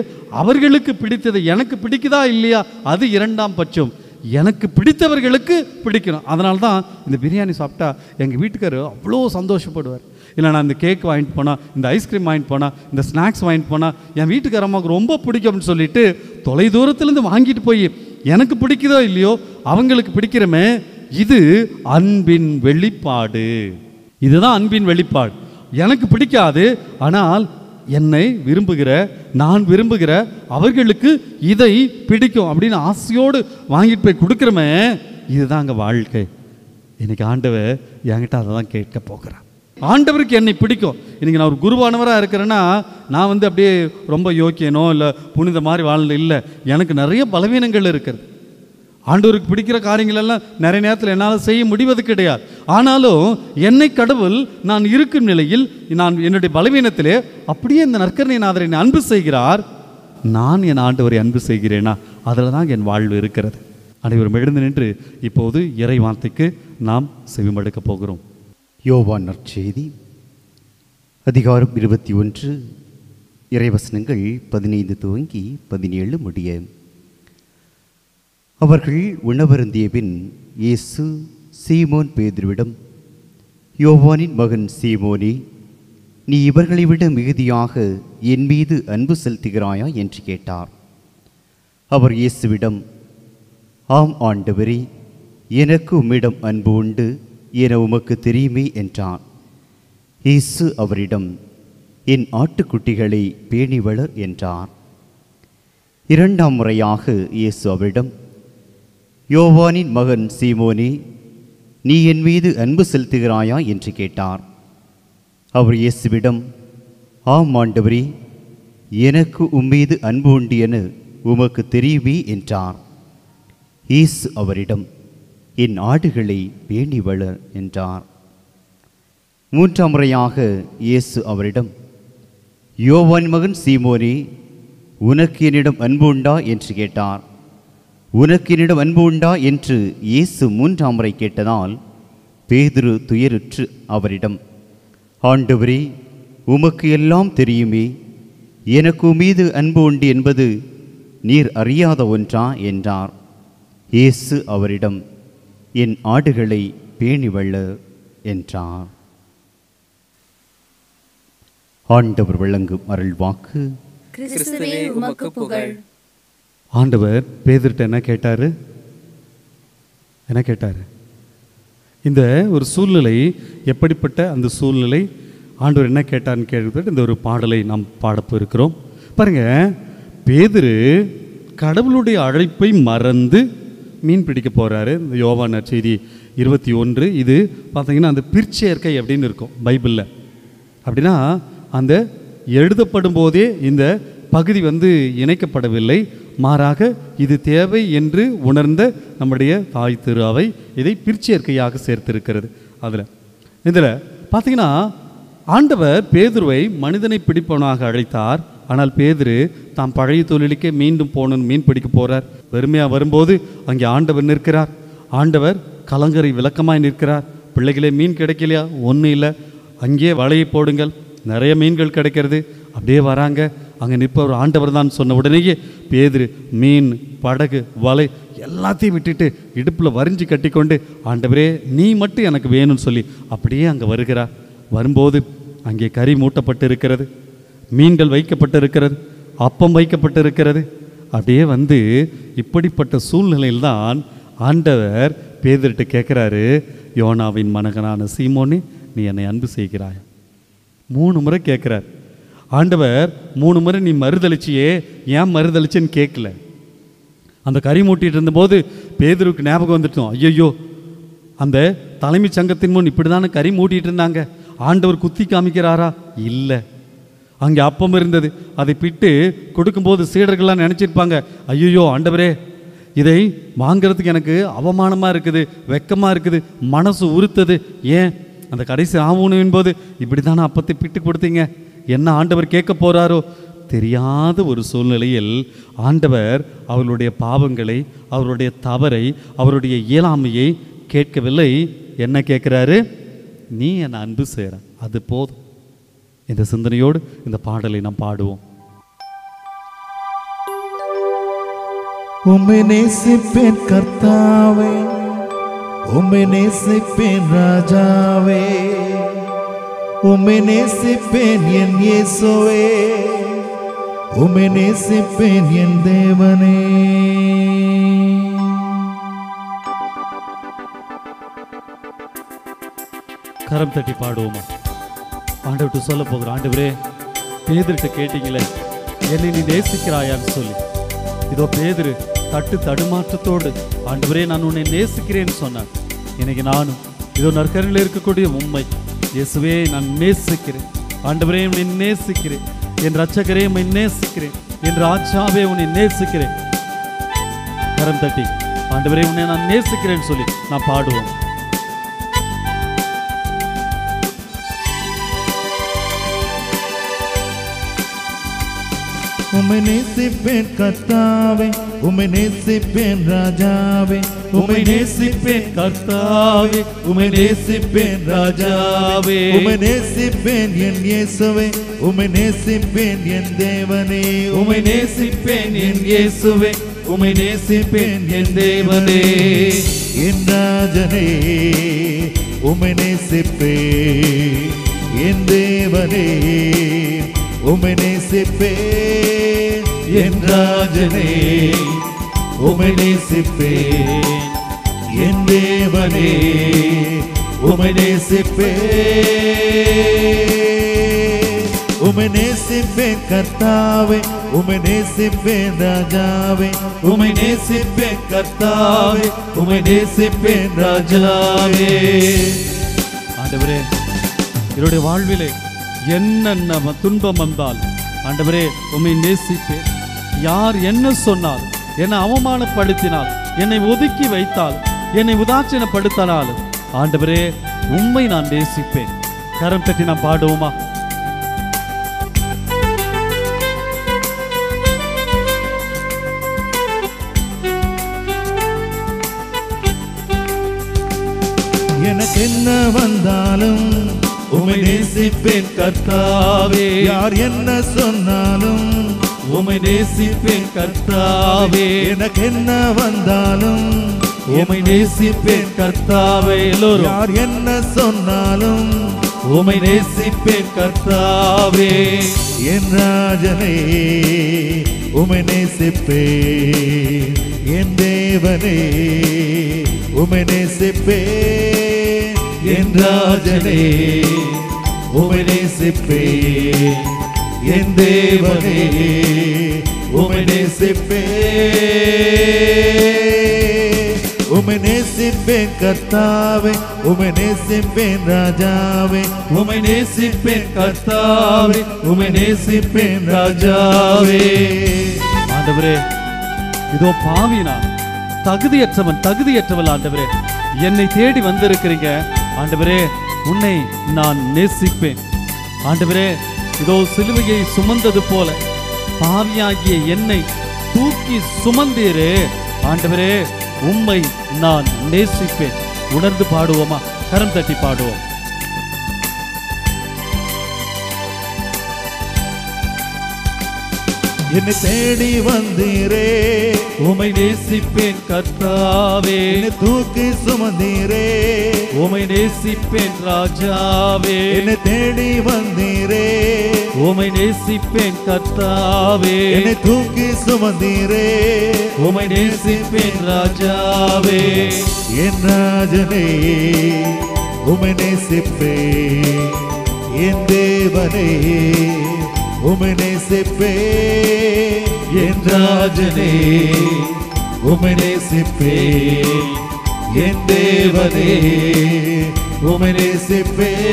C: அவர்களுக்கு பிடித்தது எனக்கு பிடிக்குதா இல்லையா அது இரண்டாம் பட்சம். எனக்கு பிடித்தவர்களுக்கு பிடிக்கணும். அதனால தான் இந்த பிரியாணி சாப்பிட்டா எங்கள் வீட்டுக்காரர் அவ்வளோ சந்தோஷப்படுவார். இல்லை நான் இந்த கேக் வாங்கிட்டு போனால், இந்த ஐஸ்கிரீம் வாங்கிட்டு போனால், இந்த ஸ்நாக்ஸ் வாங்கிட்டு போனால் என் வீட்டுக்கார அம்மாவுக்கு ரொம்ப பிடிக்கும் அப்படின்னு சொல்லிட்டு தொலை தூரத்துலேருந்து வாங்கிட்டு போய் எனக்கு பிடிக்குதோ இல்லையோ அவங்களுக்கு பிடிக்கிறமே. இது அன்பின் வெளிப்பாடு. இதுதான் அன்பின் வெளிப்பாடு. எனக்கு பிடிக்காது, ஆனால் என்னை விரும்புகிற, நான் விரும்புகிற அவர்களுக்கு இதை பிடிக்கும் அப்படின்னு ஆசையோடு வாங்கிட்டு போய் கொடுக்குறமே. இதுதான் அங்கே வாழ்க்கை. இன்னைக்கு ஆண்டவர் என்கிட்ட அதை தான் கேட்க போகிறேன். ஆண்டவருக்கு என்னை பிடிக்கும். இன்றைக்கி நான் ஒரு குருவானவராக இருக்கிறேன்னா, நான் அப்படியே ரொம்ப யோக்கியனோ இல்லை புனித மாதிரி வாழ்ந்த இல்லை. எனக்கு நிறைய பலவீனங்கள் இருக்கிறது. ஆண்டவருக்கு பிடிக்கிற காரியங்கள் எல்லாம் நிறைய நேரத்தில் என்னால் செய்ய முடிவது கிடையாது. ஆனாலும் என்னை கடவுள் நான் இருக்கும் நிலையில், நான் என்னுடைய பலவீனத்திலே அப்படியே இந்த நற்கருணை நாதரை அன்பு செய்கிறார். நான் என் ஆண்டவரை அன்பு செய்கிறேனா, அதில் தான் என் வாழ்வு இருக்கிறது. அனைவரும் எழுந்து நின்று இப்போது இறை வார்த்தைக்கு நாம் செவிமடுக்கப் போகிறோம்.
B: யோவான் நற்செய்தி அதிகாரம் 21, இறைவசனங்கள் 15 துவங்கி 17 முடிய. அவர்கள் உணவருந்திய பின் இயேசு சீமோன் பேதுருவிடம், யோவானின் மகன் சீமோனே, நீ இவர்களை விட மிகுதியாக என் மீது அன்பு செலுத்துகிறாயா என்று கேட்டார். அவர் இயேசுவிடம், ஆம் ஆண்டவரே, எனக்கு உம்மிடம் அன்பு உண்டு என உமக்கு தெரியுமே என்றார். இயேசு அவரிடம், என் ஆட்டுக்குட்டிகளை பேணி வளர் என்றார். இரண்டாம் முறையாக இயேசு அவரிடம், யோவானின் மகன் சீமோனே, நீ என் மீது அன்பு செலுத்துகிறாயா என்று கேட்டார். அவர் இயேசுவிடம், ஆம் ஆண்டவரே, எனக்கு உம்மீது அன்பு உண்டு என உமக்கு தெரியுமே என்றார். இயேசு அவரிடம், என் ஆடுகளை பேணி வளர் என்றார். மூன்றாம் முறையாக இயேசு அவரிடம், யோவான் மகன் சீமோனே, உனக்கு என்னிடம் அன்பு உண்டா என்று கேட்டார். உனக்கு என்னிடம் அன்பு உண்டா என்று இயேசு மூன்றாம் முறை கேட்டதால் பேதுரு துயருற்று அவரிடம், ஆண்டவரே, உமக்கு எல்லாம் தெரியுமே, எனக்கு மீது அன்பு உண்டு என்பது நீர் அறியாத ஒன்றா என்றார். இயேசு அவரிடம், என் ஆடுகளை பேணி வள்ள என்றார். ஆண்டவர் வழங்கும் அருள் வாக்கு.
D: கிறிஸ்துவே உமக்கு புகழ்.
C: ஆண்டவர் பேதுருட்ட என்ன கேட்டாரு? இந்த ஒரு சூழ்நிலை, எப்படிப்பட்ட அந்த சூழ்நிலை, ஆண்டவர் என்ன கேட்டார்னு கேட்கிறது இந்த ஒரு பாடலை நாம் பாடப்போ இருக்கிறோம். பாருங்க, பேதுரு கடவுளுடைய அழைப்பை மறந்து மீன் பிடிக்க போறாரு. இந்த யோவான் நற்செய்தி 21 இது பார்த்தீங்கன்னா அந்த பிற்சேர்க்கை அப்படின்னு இருக்கும் பைபிளில். அப்படின்னா அந்த எழுதப்படும் போதே இந்த பகுதி இணைக்கப்படவில்லை, மாறாக இது தேவை என்று உணர்ந்த நம்முடைய தாய் திரு அவை இதை பிற்சேர்க்கையாக சேர்த்திருக்கிறது. இதில் பார்த்தீங்கன்னா ஆண்டவர் பேதுருவை மனிதனை பிடிப்பவனாக அழைத்தார். ஆனால் பேதுரு தாம் பழைய தொழிலுக்கே மீண்டும் போகணும்னு மீன் பிடிக்க போகிறார். வெறுமையாக வரும்போது அங்கே ஆண்டவர் நிற்கிறார். ஆண்டவர் கலங்கரை விளக்கமாய் நிற்கிறார். பிள்ளைகளே, மீன் கிடைக்கலையா? ஒன்றும் இல்லை, அங்கே வலையை போடுங்கள், நிறைய மீன்கள் கிடைக்கிறது. அப்படியே வராங்க. அங்கே நிற்பவர் ஆண்டவர் தான் சொன்ன உடனேயே பேதுரு மீன், படகு, வலை எல்லாத்தையும் விட்டுட்டு இடுப்பில் வரிஞ்சு கட்டிக்கொண்டு, ஆண்டவரே நீ மட்டும் எனக்கு வேணும்னு சொல்லி அப்படியே அங்கே வருகிறார். வரும்போது அங்கே கறி மூட்டப்பட்டு இருக்கிறது, மீன்கள் வைக்கப்பட்டு இருக்கிறது, அப்பம் வைக்கப்பட்டு இருக்கிறது. அப்படியே இப்படிப்பட்ட சூழ்நிலையில்தான் ஆண்டவர் பேதுருட்ட கேட்குறாரு, யோனாவின் மகனான சீமோனே, நீ என்னை அன்பு செய்கிறாய்? 3 முறை கேட்குறார் ஆண்டவர். 3 முறை நீ மறுதளிச்சியே, ஏன் மறுதளிச்சேன்னு கேட்கல. அந்த கறி மூட்டிகிட்டு இருந்தபோது பேதுருக்கு ஞாபகம் வந்துட்டோம், ஐயோ அந்த தலைமை சங்கத்தின் முன் இப்படி தானே கறி மூட்டிகிட்டு இருந்தாங்க, ஆண்டவர் குத்தி காமிக்கிறாரா? இல்லை, அங்கே அப்பம் இருந்தது, அதை பிட்டு கொடுக்கும்போது சீடர்கள்லாம் நினச்சிருப்பாங்க, ஐயோ ஆண்டவரே இதை வாங்கிறதுக்கு எனக்கு அவமானமாக இருக்குது, வெக்கமாக இருக்குது, மனசு உறுத்தது. ஏன் அந்த கடைசி ஆவணம் போது இப்படி தானே அப்பத்தை பிட்டு கொடுத்தீங்க, என்ன ஆண்டவர் கேட்க போகிறாரோ தெரியாத ஒரு சூழ்நிலையில் ஆண்டவர் அவர்களுடைய பாவங்களை, அவருடைய தவறை, அவருடைய இயலாமையை கேட்கவில்லை. என்ன கேட்குறாரு? நீ என்னை அன்பு செய்கிற, அது போதும். இந்த சிந்தனையோடு இந்த பாடலை நாம் பாடுவோம்.
A: உம்மை நேசிப்பேன் கர்த்தாவே, உம்மை நேசிப்பேன் ராஜாவே, உம்மை நேசிப்பேன் என் இயேசுவே, உம்மை நேசிப்பேன் என் தேவனே.
C: கரம் தட்டி பாடுவோமா? ஆண்டவர்கிட்ட சொல்ல போகிறோம், ஆண்டவரே பேதுருட்ட கேட்டீங்களே என்னை நீ நேசிக்கிறாயான்னு சொல்லி, இதோ பேதுரு தடுமாற்றத்தோடு ஆண்டவரே நான் உன்னை நேசிக்கிறேன்னு சொன்னான். இன்னைக்கு நானும் இதோ நற்கரையில் இருக்கக்கூடிய உண்மை, இயேசுவே நான் நேசிக்கிறேன், ஆண்டவரே உன்னை நேசிக்கிறேன், என் ரட்சகரே உன்னை நேசிக்கிறேன், என் ராஜாவே உன்னை நேசிக்கிறேன். கரம் தட்டி ஆண்டவரே உன்னை நான் நேசிக்கிறேன்னு சொல்லி நான் பாடுவோம்.
A: உம்மை நேசிப்பேன் கர்த்தாவே, உம்மை நேசிப்பேன் ராஜாவே, உம்மை நேசிப்பேன் கர்த்தாவே, உம்மை நேசிப்பேன் ராஜாவே, உம்மை நேசிப்பேன் என் இயேசுவே, உம்மை நேசிப்பேன் என் தேவனே, உம்மை நேசிப்பேன் என் இயேசுவே, உம்மை நேசிப்பேன் என் தேவனே. என் ராஜனே உம்மை நேசிப்பேன், என் தேவனே உம்மை நேசிப்பேன், என் ராஜனே உம்மை நேசிப்பேன், என் தேவனே உம்மை நேசிப்பேன். உம்மை நேசிப்பேன் கர்த்தாவே, உம்மை நேசிப்பேன் ராஜாவே, உம்மை நேசிப்பேன் கர்த்தாவே, உம்மை நேசிப்பேன் ராஜாவே.
C: ஆண்டவரே என்னுடைய வாழ்விலே என்ன துன்பம் வந்தால் ஆண்டவரே உம்மை நேசிப்பேன். யார் என்ன சொன்னால், என்னை அவமானப்படுத்தினால், என்னை ஒதுக்கி வைத்தால், என்னை உதாசீனப்படுத்தினால் ஆண்டவரே உம்மை நான் நேசிப்பேன். கரம் தட்டி நாம் பாடுவோமா?
A: எனக்கு என்ன வந்தாலும் உம்மை நேசிப்பேன் கர்த்தாவே, யார் என்ன சொன்னாலும் உம்மை நேசிப்பேன் கர்த்தாவே. எனக்கு என்ன வந்தாலும்
C: உம்மை நேசிப்பேன் கர்த்தாவே. எல்லோரும்
A: யார் என்ன சொன்னாலும்
C: உம்மை நேசிப்பேன் கர்த்தாவே.
A: என் ராஜனே உம்மை நேசிப்பேன், என் தேவனே உம்மை நேசிப்பேன், என் ராஜனே உம்மை நேசிப்பேன், என் தேவனே உம்மை நேசிப்பேன். உம்மை நேசிப்பேன் கர்த்தாவே, உம்மை நேசிப்பேன் ராஜாவே,
C: உம்மை நேசிப்பேன் கர்த்தாவே, உம்மை நேசிப்பேன் ராஜாவே. ஆண்டவரே, இதோ பாவி நான், தகுதியற்றவள் ஆண்டவரே. என்னை தேடி வந்திருக்கிறீங்க ஆண்டவரே. உன்னை நான் நேசிப்பேன் ஆண்டவரே. இதோ சிலுவையை சுமந்தது போல பாவியாகிய என்னை தூக்கி சுமந்தீரே ஆண்டவரே. உம்மை நான் நேசிப்பேன். உணர்ந்து பாடுவோமா? கரம் தட்டி பாடுவோம்.
A: என்னை தேடி வந்தீரே,
C: உம்மை நேசிப்பேன் கர்த்தாவே.
A: என்னை தூக்கி சுமந்தீரே,
C: உம்மை நேசிப்பேன் ராஜாவே.
A: என்னை தேடி வந்தீரே,
C: உம்மை நேசிப்பேன் கர்த்தாவே.
A: என்னை தூக்கி சுமந்தீரே,
C: உம்மை நேசிப்பேன் ராஜாவே.
A: என் ராஜனே உம்மை நேசிப்பேன், என் தேவனே உம்மை நேசிப்பேன், என் ராஜனே உம்மை நேசிப்பேன், என் தேவனே உம்மை நேசிப்பேன்.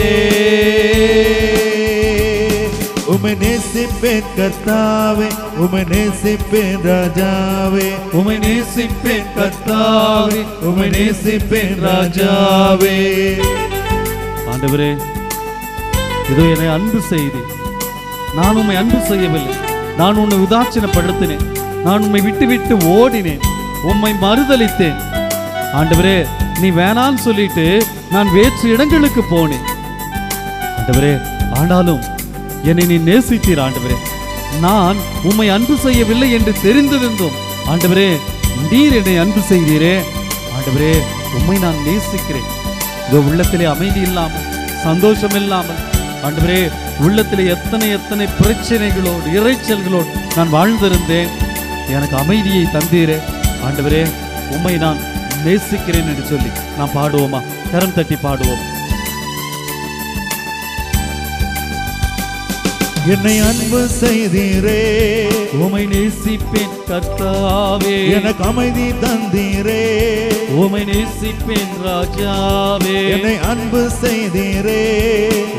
A: உம்மை நேசிப்பேன் கர்த்தாவே, உம்மை நேசிப்பேன் ராஜாவே,
C: உம்மை நேசிப்பேன் கர்த்தாவே, உம்மை நேசிப்பேன் ராஜாவே. ஆண்டவரே, இதோ என்னை அன்பு செய்தேன். நான் உம்மை அன்பு செய்யவில்லை. நான் உன்னை உதாசீனப்படுத்தினேன். நான் உம்மை விட்டு விட்டு ஓடினேன். உம்மை மறுதலித்தேன். ஆண்டவரே, நீ வேணான்னு சொல்லிட்டு நான் வேற்று இடங்களுக்கு போனேன் ஆண்டவரே. ஆனாலும் என்னை நீ நேசித்தீர் ஆண்டவரே. நான் உம்மை அன்பு செய்யவில்லை என்று தெரிந்திருந்தோம் ஆண்டவரே. நீர் என்னை அன்பு செய்தீரே ஆண்டவரே. உம்மை நான் நேசிக்கிறேன். இதோ உள்ளத்திலே அமைதி இல்லாமல், சந்தோஷம் இல்லாமல் ஆண்டவரே, உள்ளத்திலே எத்தனை பிரச்சனைகளோடு இறைச்சல்களோடு நான் வாழ்ந்திருந்தேன். எனக்கு அமைதியை தந்தீரே ஆண்டவரே. உம்மை நான் நேசிக்கிறேன் என்று சொல்லி நான் பாடுவோமா? கரம் தட்டி பாடுவோம்.
A: என்னை அன்பு செய்தீரே,
C: உம்மை நேசிப்பேன் கர்த்தாவே.
A: எனக்கு அமைதி தந்தீரே,
C: உம்மை நேசிப்பேன் ராஜாவே.
A: என்னை அன்பு செய்தீரே,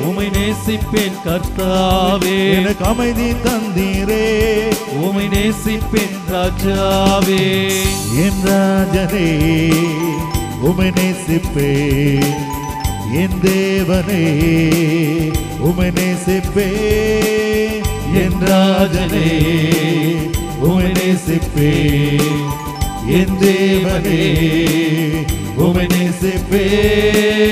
C: உம்மை நேசிப்பேன் கர்த்தாவே.
A: எனக்கு அமைதி தந்தீரே,
C: உம்மை நேசிப்பேன் ராஜாவே.
A: என் ராஜனே உம்மை நேசிப்பேன், என் தேவனே உம்மை நேசிப்பேன், என் ராஜனே உம்மை நேசிப்பேன், என் தேவனே உம்மை நேசிப்பேன்.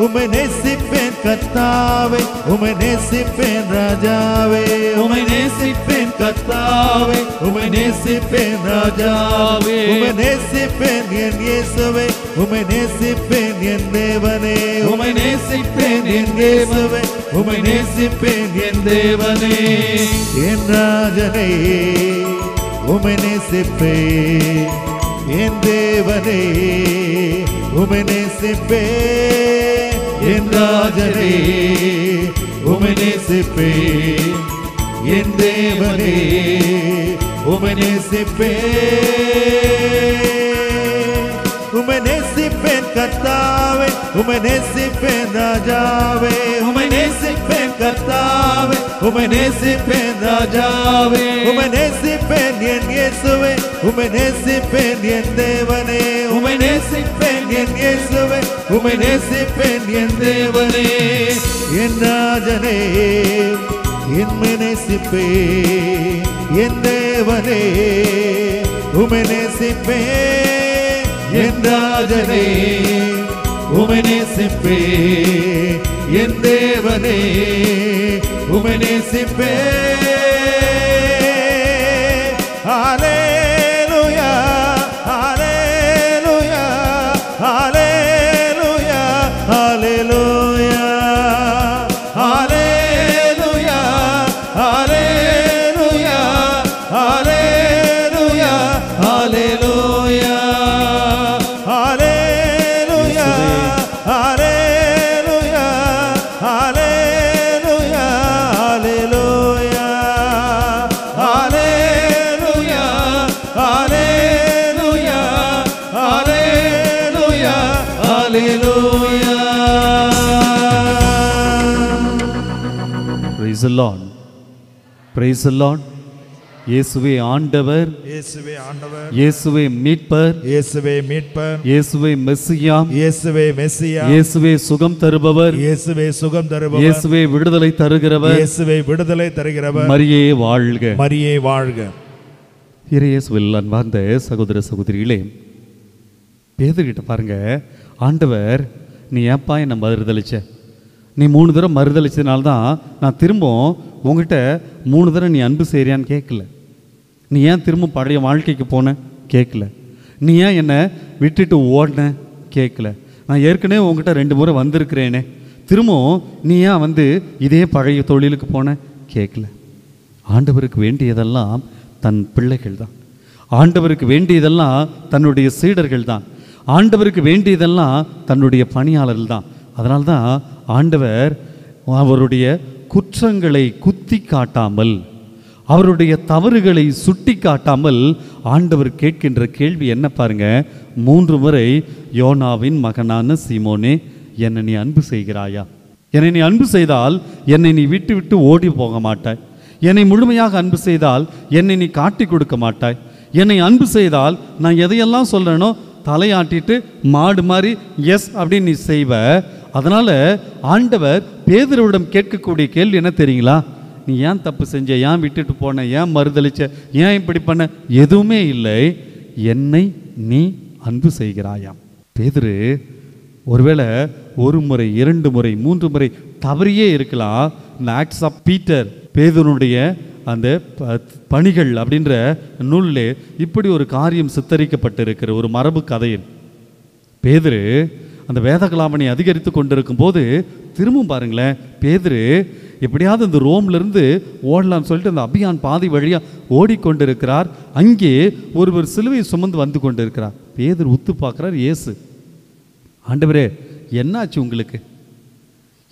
A: உம்மை நேசிப்பேன் கர்த்தாவே, உம்மை நேசிப்பேன் ராஜாவே,
C: உம்மை நேசிப்பேன் கர்த்தாவே. உம்மை நேசிப்பேன் ராஜாவே.
A: உம்மை நேசிப்பேன் என் இயேசுவே, உம்மை நேசிப்பேன் என் தேவனே,
C: உம்மை நேசிப்பேன் என் இயேசுவே. உம்மை நேசிப்பேன் என் தேவனே.
A: என் ராஜனே உம்மை நேசிப்பேன், என் தேவனே உம்மை நேசிப்பேன், என் ராஜனே உம்மை நேசிப்பேன், என் தேவனே உம்மை நேசிப்பேன். உம்மை நேசிப்பேன் கர்த்தாவே, உம்மை நேசிப்பேன் ராஜாவே,
C: உம்மை நேசிப்பேன் கர்த்தாவே. உம்மை நேசிப்பேன் ராஜாவே.
A: உம்மை நேசிப்பேன் என் இயேசுவே, உம்மை நேசிப்பேன் என் தேவனே,
C: உம்மை நேசிப்பேன்
A: என் இயேசுவே,
C: உம்மை நேசிப்பேன் என் தேவனே.
A: என் ராஜனே என்னை நேசிப்பேன், என் தேவனே உம்மை நேசிப்பேன், என் ராஜனே உம்மை நேசிப்பேன், என் தேவனே உம்மை நேசிப்பேன். ஹல்லேலூயா ஹalleluya ஹalleluya ஹalleluya ஹalleluya ஹalleluya ஹalleluya ஹalleluya ஹalleluya ஹalleluya ஹalleluya ஹalleluya ஹalleluya ஹalleluya ஹalleluya.
C: Praise the Lord. Praise the Lord. இயேசுவே ஆண்டவர்,
A: இயேசுவே ஆண்டவர்,
C: இயேசுவே மீட்பர்,
A: இயேசுவே மீட்பர்,
C: இயேசுவே மெஸ்ஸியா,
A: இயேசுவே மெஸ்ஸியா,
C: இயேசுவே சுகம் தருபவர்,
A: இயேசுவே சுகம் தருபவர்,
C: இயேசுவே விடுதலை தருகிறவர்,
A: இயேசுவே விடுதலை தருகிறவர்.
C: மரியே வாழ்க.
A: மரியே வாழ்க.
C: இயேசுவில் அன்பார்ந்த சகோதர சகோதரிகளே, பேதுருகிட்ட பாருங்க, ஆண்டவர் நீ ஏப்பா என்னை மறுதளிச்ச, நீ 3 தடவை மறுதளிச்சதுனால்தான் நான் திரும்பவும் உங்ககிட்ட 3 தடவை நீ அன்பு செய்றியான்னு கேட்கல. நீ ஏன் திரும்ப பழைய வாழ்க்கைக்கு போன கேட்கல. நீ ஏன் என்னை விட்டுட்டு ஓடின கேட்கல. நான் ஏற்கனவே உங்ககிட்ட 2 முறை வந்திருக்கிறேனே, திரும்பவும் நீ ஏன் இதே பழைய தொழிலுக்கு போன கேட்கல. ஆண்டவருக்கு வேண்டியதெல்லாம் தன் பிள்ளைகள் தான். ஆண்டவருக்கு வேண்டியதெல்லாம் தன்னுடைய சீடர்கள் தான். ஆண்டவருக்கு வேண்டியதெல்லாம் தன்னுடைய பணியாளர்கள் தான். அதனால்தான் ஆண்டவர் அவருடைய குற்றங்களை குத்தி காட்டாமல், அவருடைய தவறுகளை சுட்டி காட்டாமல் ஆண்டவர் கேட்கின்ற கேள்வி என்ன பாருங்க. 3 முறை யோனாவின் மகனான சீமோனே, என்னை நீ அன்பு செய்கிறாயா? என்னை நீ அன்பு செய்தால் என்னை நீ விட்டு விட்டு ஓடி போக மாட்டாய். என்னை முழுமையாக அன்பு செய்தால் என்னை நீ காட்டி கொடுக்க மாட்டாய். என்னை அன்பு செய்தால் நான் எதையெல்லாம் சொல்கிறேனோ தலையாட்டிட்டு மாடு மாதிரி எஸ் அப்படின்னு நீ செய்வ. அதனால் ஆண்டவர் பேதுருவிடம் கேட்கக்கூடிய கேள்வி என்ன தெரியுங்களா? நீ ஏன் தப்பு செஞ்ச, ஏன் விட்டுட்டு போன, ஏன் மறுதளிச்ச, ஏன் இப்படி பண்ண? எதுவுமே இல்லை. என்னை நீ அன்பு செய்கிறாயாம். பேதுரு ஒருவேளை 1 முறை 2 முறை 3 முறை தவறியே இருக்கலாம். இந்த ஆக்ட்ஸ் ஆஃப் பீட்டர், பேதுருடைய அந்த பணிகள் அப்படின்ற நூலிலே இப்படி ஒரு காரியம் சித்தரிக்கப்பட்டிருக்கிற ஒரு மரபு கதையில் பேதுரு அந்த வேதகலாமனை அதிகரித்து கொண்டிருக்கும் போது திரும்பவும் பாருங்களேன், பேதுரு எப்படியாவது இந்த ரோம்லேருந்து ஓடலான்னு சொல்லிட்டு அந்த அபியான் பாதை வழியாக ஓடிக்கொண்டிருக்கிறார். அங்கே ஒருவர் சிலுவையை சுமந்து வந்து கொண்டிருக்கிறார். பேதுரு உத்து பார்க்குறார். இயேசு, ஆண்டவரே என்னாச்சு உங்களுக்கு?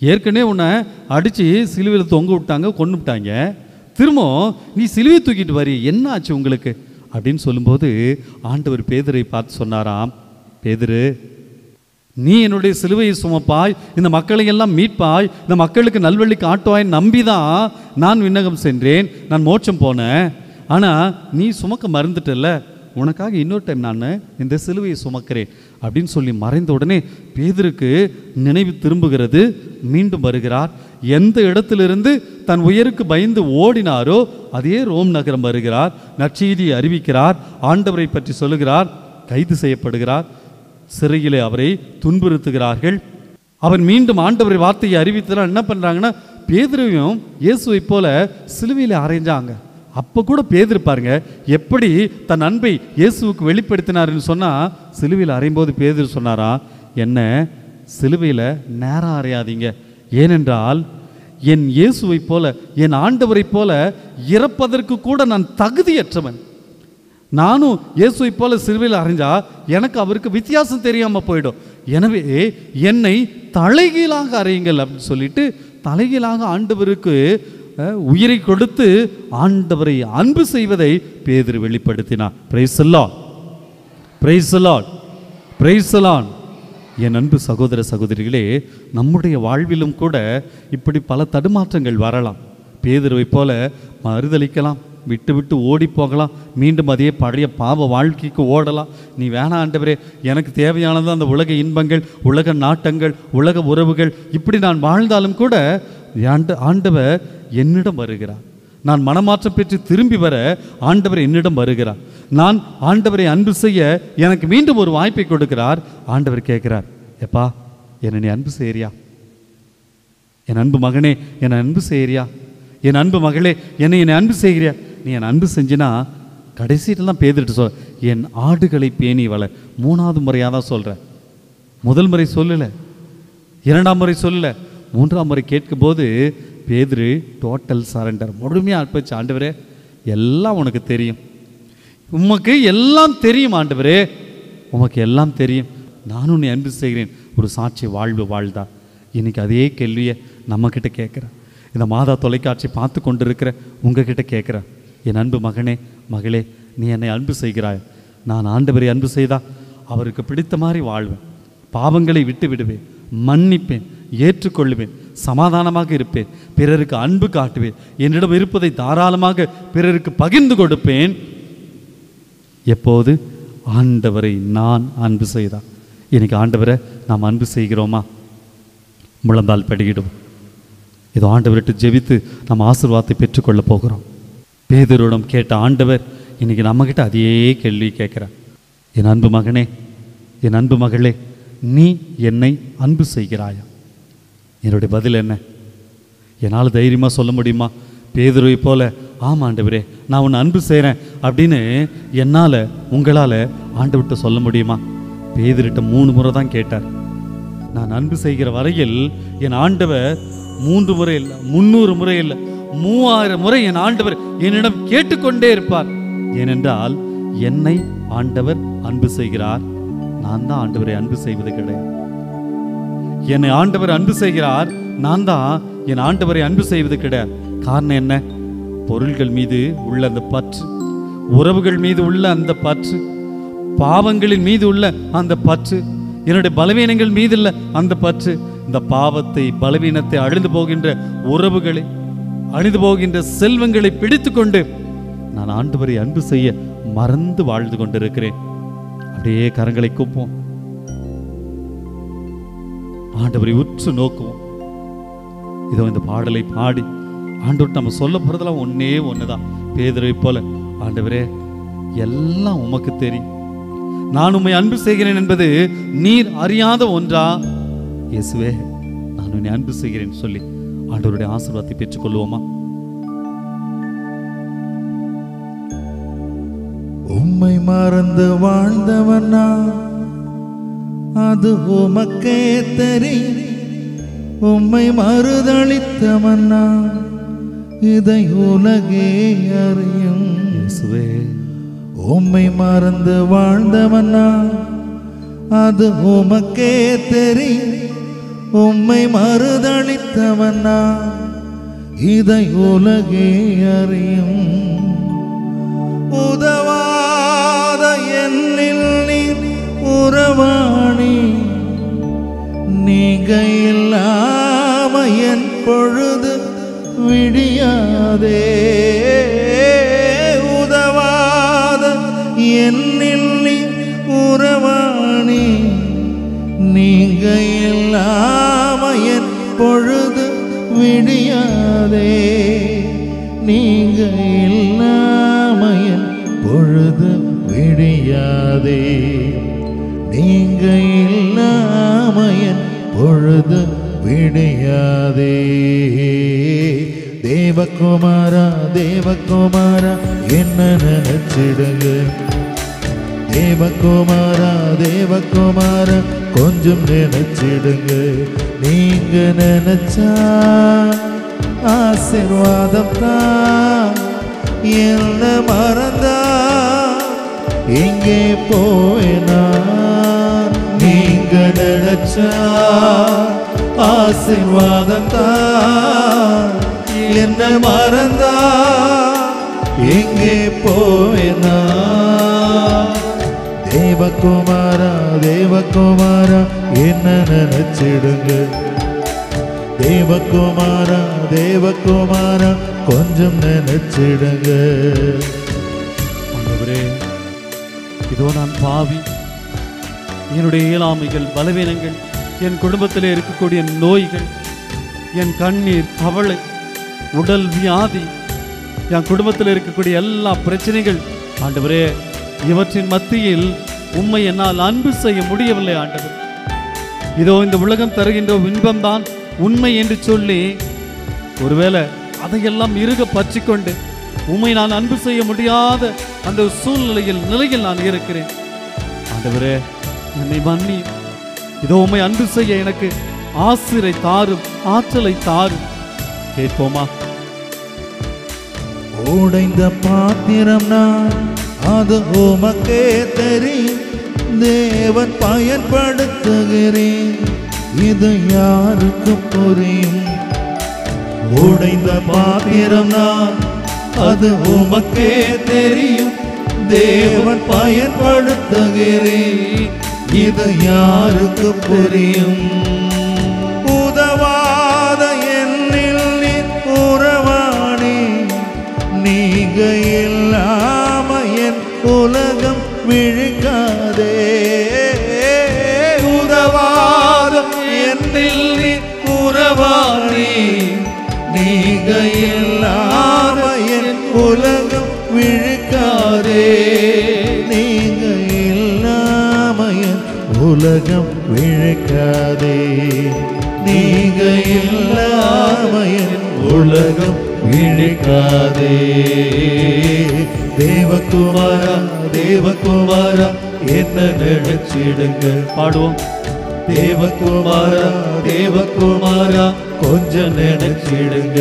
C: ஏற்கனவே உன்னை அடித்து சிலுவையில் தொங்க விட்டாங்க, கொண்டு விட்டாங்க, திரும்ப நீ சிலுவை தூக்கிட்டு வரி, என்ன ஆச்சு உங்களுக்கு அப்படின்னு சொல்லும்போது ஆண்டவர் பேதுரை பார்த்து சொன்னாராம், பேதுரு, நீ என்னுடைய சிலுவையை சுமப்பாய், இந்த மக்களை எல்லாம் மீட்பாய், இந்த மக்களுக்கு நல்வழி காட்டுவாய் நம்பிதான் நான் விண்ணகம் சென்றேன், நான் மோட்சம் போனேன். ஆனால் நீ சுமக்க மறந்துட்டல்ல, உனக்காக இன்னொரு டைம் நான் இந்த சிலுவையை சுமக்கிறேன் அப்படின்னு சொல்லி மறைந்த உடனே பேதுருக்கு நினைவு திரும்புகிறது. மீண்டும் வருகிறார். எந்த இடத்திலிருந்து தன் உயிருக்கு பயந்து ஓடினாரோ அதே ரோம் நகரம் வருகிறார். நற்செய்தியை அறிவிக்கிறார். ஆண்டவரை பற்றி சொல்லுகிறார். கைது செய்யப்படுகிறார். சிறையிலே அவரை துன்புறுத்துகிறார்கள். அவர் மீண்டும் ஆண்டவரை வார்த்தையை அறிவித்தலாம். என்ன பண்ணுறாங்கன்னா, பேதுருவையும் இயேசுவை போல சிலுவையில் அறைஞ்சாங்க. அப்போ கூட பேதுரு பாருங்க எப்படி தன் அன்பை இயேசுவுக்கு வெளிப்படுத்தினார்னு சொன்னால், சிலுவையில் அறையும்போது பேதுரு சொன்னாரா, என்ன சிலுவையில் நேரம் அறையாதீங்க, ஏனென்றால் என் இயேசுவை போல என் ஆண்டவரை போல இறப்பதற்கு கூட நான் தகுதியற்றவன். நானும் இயேசுவை போல சிலுவையில் அறைஞ்சா எனக்கு அவருக்கு வித்தியாசம் தெரியாமல் போயிடும். எனவே என்னை தலைகீழாக அறையுங்கள் அப்படின்னு சொல்லிட்டு தலைகீழாக ஆண்டவருக்கு உயிரை கொடுத்து ஆண்டவரை அன்பு செய்வதை பேதுரு வெளிப்படுத்தினார். Praise the Lord, praise the Lord, praise the Lord. என் அன்பு சகோதர சகோதரிகளே, நம்முடைய வாழ்விலும் கூட இப்படி பல தடுமாற்றங்கள் வரலாம். பேதுருவை போல மறுதளிக்கலாம், விட்டு விட்டு ஓடி போகலாம், மீண்டும் அதே பழைய பாவ வாழ்க்கைக்கு ஓடலாம். நீ வேணாம் ஆண்டவரே, எனக்கு தேவையானது அந்த உலக இன்பங்கள், உலக நாட்டங்கள், உலக உறவுகள், இப்படி நான் வாழ்ந்தாலும் கூட ஆண்டவர் என்னிடம் வருகிறார். நான் மனமாற்றம் பெற்று திரும்பி வர ஆண்டவர் என்னிடம் வருகிறார். நான் ஆண்டவரை அன்பு செய்ய எனக்கு மீண்டும் ஒரு வாய்ப்பை கொடுக்கிறார். ஆண்டவர் கேட்கிறார், எப்பா என்னை நீ அன்பு செய்யறியா? என் அன்பு மகனே என்னை அன்பு செய்யறியா? என் அன்பு மகளே என்னை அன்பு செய்கிறியா? நீ என் அன்பு செஞ்சினா கடைசியில தான் பேதுட்டு சொல், என் ஆடுகளை பேணி வள. 3வது முறையாக தான் சொல்கிறேன். முதல் முறை சொல்லலை, இரண்டாம் முறை சொல்லலை, மூன்றாம் முறை கேட்கும்போது பேதுரு டோட்டல் சரண்டர், முழுமையாக அர்ப்பணிச்சு, ஆண்டவரே எல்லாம் உனக்கு தெரியும், உமக்கு எல்லாம் தெரியும் ஆண்டவரே, உமக்கு எல்லாம் தெரியும், நானும் உன்னை அன்பு செய்கிறேன், ஒரு சாட்சி வாழ்வு வாழ்தா. இன்னைக்கு அதே கேள்வியை நம்மக்கிட்ட கேட்குறேன். இந்த மாதா தொலைக்காட்சி பார்த்து கொண்டு இருக்கிற உங்ககிட்ட கேட்குறேன், என் அன்பு மகனே மகளே, நீ என்னை அன்பு செய்கிறாய், நான் ஆண்டவரை அன்பு செய்தா அவருக்கு பிடித்த மாதிரி வாழ்வேன், பாவங்களை விட்டு விடுவேன், மன்னிப்பேன், ஏற்றுக்கொள்ளுவேன், சமாதானமாக இருப்பேன், பிறருக்கு அன்பு காட்டுவேன், என்னிடம் இருப்பதை தாராளமாக பிறருக்கு பகிர்ந்து கொடுப்பேன். எப்போது ஆண்டவரை நான் அன்பு செய்தா. இன்னைக்கு ஆண்டவரை நாம் அன்பு செய்கிறோமா? முழந்தால் படிக்கிடுவோம். இதோ ஆண்டவர்கிட்ட ஜெபித்து நம்ம ஆசீர்வாதத்தை பெற்றுக்கொள்ள போகிறோம். பேதுருவிடம் கேட்ட ஆண்டவர் இன்னைக்கு நம்மகிட்ட அதே கேள்வி கேட்குறார். என் அன்பு மகனே, என் அன்பு மகளே, நீ என்னை அன்பு செய்கிறாயா? என்னுடைய பதில் என்ன? என்னால் தைரியமாக சொல்ல முடியுமா? பேதுருவை போல ஆமாம் ஆண்டவரே நான் உன்னை அன்பு செய்கிறேன் அப்படின்னு என்னால் உங்களால் ஆண்டவர்கிட்ட சொல்ல முடியுமா? பேதுருட்ட 3 முறை தான் கேட்டார். நான் அன்பு செய்கிற வரையில் என் ஆண்டவர் 3 முறை இல்லை, 300 முறை இல்லை, 3000 முறை என் ஆண்டவர் என்னிடம் கேட்டுக்கொண்டே இருப்பார். ஏனென்றால் என்னை ஆண்டவர் அன்பு செய்கிறார், நான் தான் ஆண்டவரை அன்பு செய்வது கிடையாது. என்னை ஆண்டவர் அன்பு செய்கிறார், நான் தான் என் ஆண்டவரை அன்பு செய்வது கிடையாது. காரணம் என்ன? பொருள்கள் மீது உள்ள அந்த பற்று, உறவுகள் மீது உள்ள அந்த பற்று, பாவங்களின் மீது உள்ள அந்த பற்று, என்னுடைய பலவீனங்கள் மீது உள்ள அந்த பற்று, இந்த பாவத்தை பலவீனத்தை அழிந்து போகின்ற உறவுகளை, அழிந்து போகின்ற செல்வங்களை பிடித்து கொண்டு நான் ஆண்டவரை அன்பு செய்ய மறந்து வாழ்ந்து கொண்டிருக்கிறேன். அப்படியே கரங்களை கூப்போம், ஆண்டவரை உற்று நோக்குவோம். இதோ இந்த பாடலை பாடி ஆண்டவர் நம்ம சொல்ல போறதெல்லாம் ஒன்னே ஒண்ணுதான். பேதுருவை போல, ஆண்டவரே எல்லாம் உமக்கு தெரியும், நான் உம்மை அன்பு செய்கிறேன் என்பது நீர் அறியாத ஒன்றா? இயேசுவே நான் உன்னை அன்பு செய்கிறேன் சொல்லி ஆண்டவருடைய ஆசீர்வாதத்தை பெற்றுக்கொள்வோமா?
A: உம்மை மறந்து வாழ்ந்தவனா அது உமக்கே தெரியும், உம்மை மறுதளித்தவனா இதை உலகே அறியும்.
C: இயேசுவே
A: உம்மை மறந்து வாழ்ந்தவனா அது உமக்கே தெரியும், உம்மை மறுதளித்தவனா இதை உலகே அறியும். உதவாத என்னில் நீ உறவாணி, நீங்க இல்லாம என் பொழுது விடியாதே. உதவாத என்னில் நீ உறவாணி, நீங்க இல்லாம என் பொழுது விடியாதே. நீங்க இல்லாம என் பொழுது விடியாதே. நீங்க இல்லாம என் பொழுது விடியாதே. தேவகுமாரா தேவகுமாரா என்ன நினைச்சிடுங்க. தேவகுமாரா தேவகுமாரா கொஞ்சம் நினைச்சிடுங்க. நீங்க நினைச்சா ஆசீர்வாதம் தான். என்ன மறந்தா எங்கே போவேனா? நீங்க நினைச்சா ஆசீர்வாதம் தான். என்ன மறந்தா எங்கே போவேனா? தேவகுமாரா தேவகுமாரா என்ன நினைச்சிடுங்க. தேவகுமாரா தேவகுமாரா கொஞ்சம் நினைச்சிடுங்க.
C: ஆண்டவரே இதோ நான் பாவி, என்னுடைய இயலாமைகள் பலவீனங்கள், என் குடும்பத்தில் இருக்கக்கூடிய நோய்கள், என் கண்ணீர் கவலை, உடல் வியாதி, என் குடும்பத்தில் இருக்கக்கூடிய எல்லா பிரச்சனைகள், ஆண்டவரே இவற்றின் மத்தியில் உம்மை என்னால் அன்பு செய்ய முடியவில்லை. ஆண்டவர் இதோ இந்த உலகம் தருகின்ற இன்பம்தான் உண்மை என்று சொல்லி ஒருவேளை அதையெல்லாம் இறுக பற்றிக்கொண்டு உம்மை நான் அன்பு செய்ய முடியாத அந்த நிலையில் நான் இருக்கிறேன். ஆண்டவரே என்னை மன்னி, இதோ உம்மை அன்பு செய்ய எனக்கு ஆசிரை தாரும், ஆற்றலை தாரும். கேட்போமா?
A: உடைந்த பாத்திரம் நான், அது உமக்கே தெரியும். தேவன் பயன்படுத்துகிறேன், இது யாருக்கு புரியும்? உடைந்த பாத்திரம் நான், அது உமக்கே தெரியும். தேவன் பயன்படுத்துகிறேன், இது யாருக்கு புரியும்? உதவாத என்னில் நீ உறவாடி, நீங்க இல்லாம என் உலகம் விழிக்காதே. உதவாத என்னில் நீ உறவாடி, நீங்க இல்லாம என் உலகம் விழிக்காதே. நீங்க இல்லாம என் உலகம் விழிக்காதே. நீங்க இல்லாம என் உலகம் விழிக்காதே. தேவகுமாரா, தேவகுமாரா, என்ன நினைச்சிடுங்க.
C: பாடுவோம்.
A: தேவகுமாரா, தேவகுமாரா, கொஞ்சம் நினைச்சிடுங்க.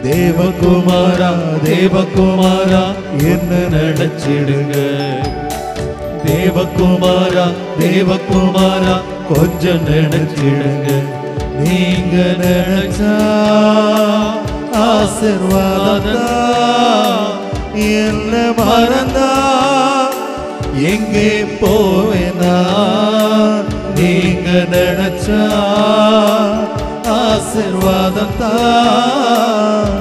A: தேவகுமாரா, தேவகுமாரா, என்ன நினைச்சிடுங்க. தேவகுமாரா, தேவகுமாரா, கொஞ்சம் நினைச்சிடுங்க. நீங்க நினைச்சா ஆசீர்வாதம், என்ன மறந்தா எங்கே போவேனா? நீங்க நினைச்சா ஆசீர்வாதம் தான்,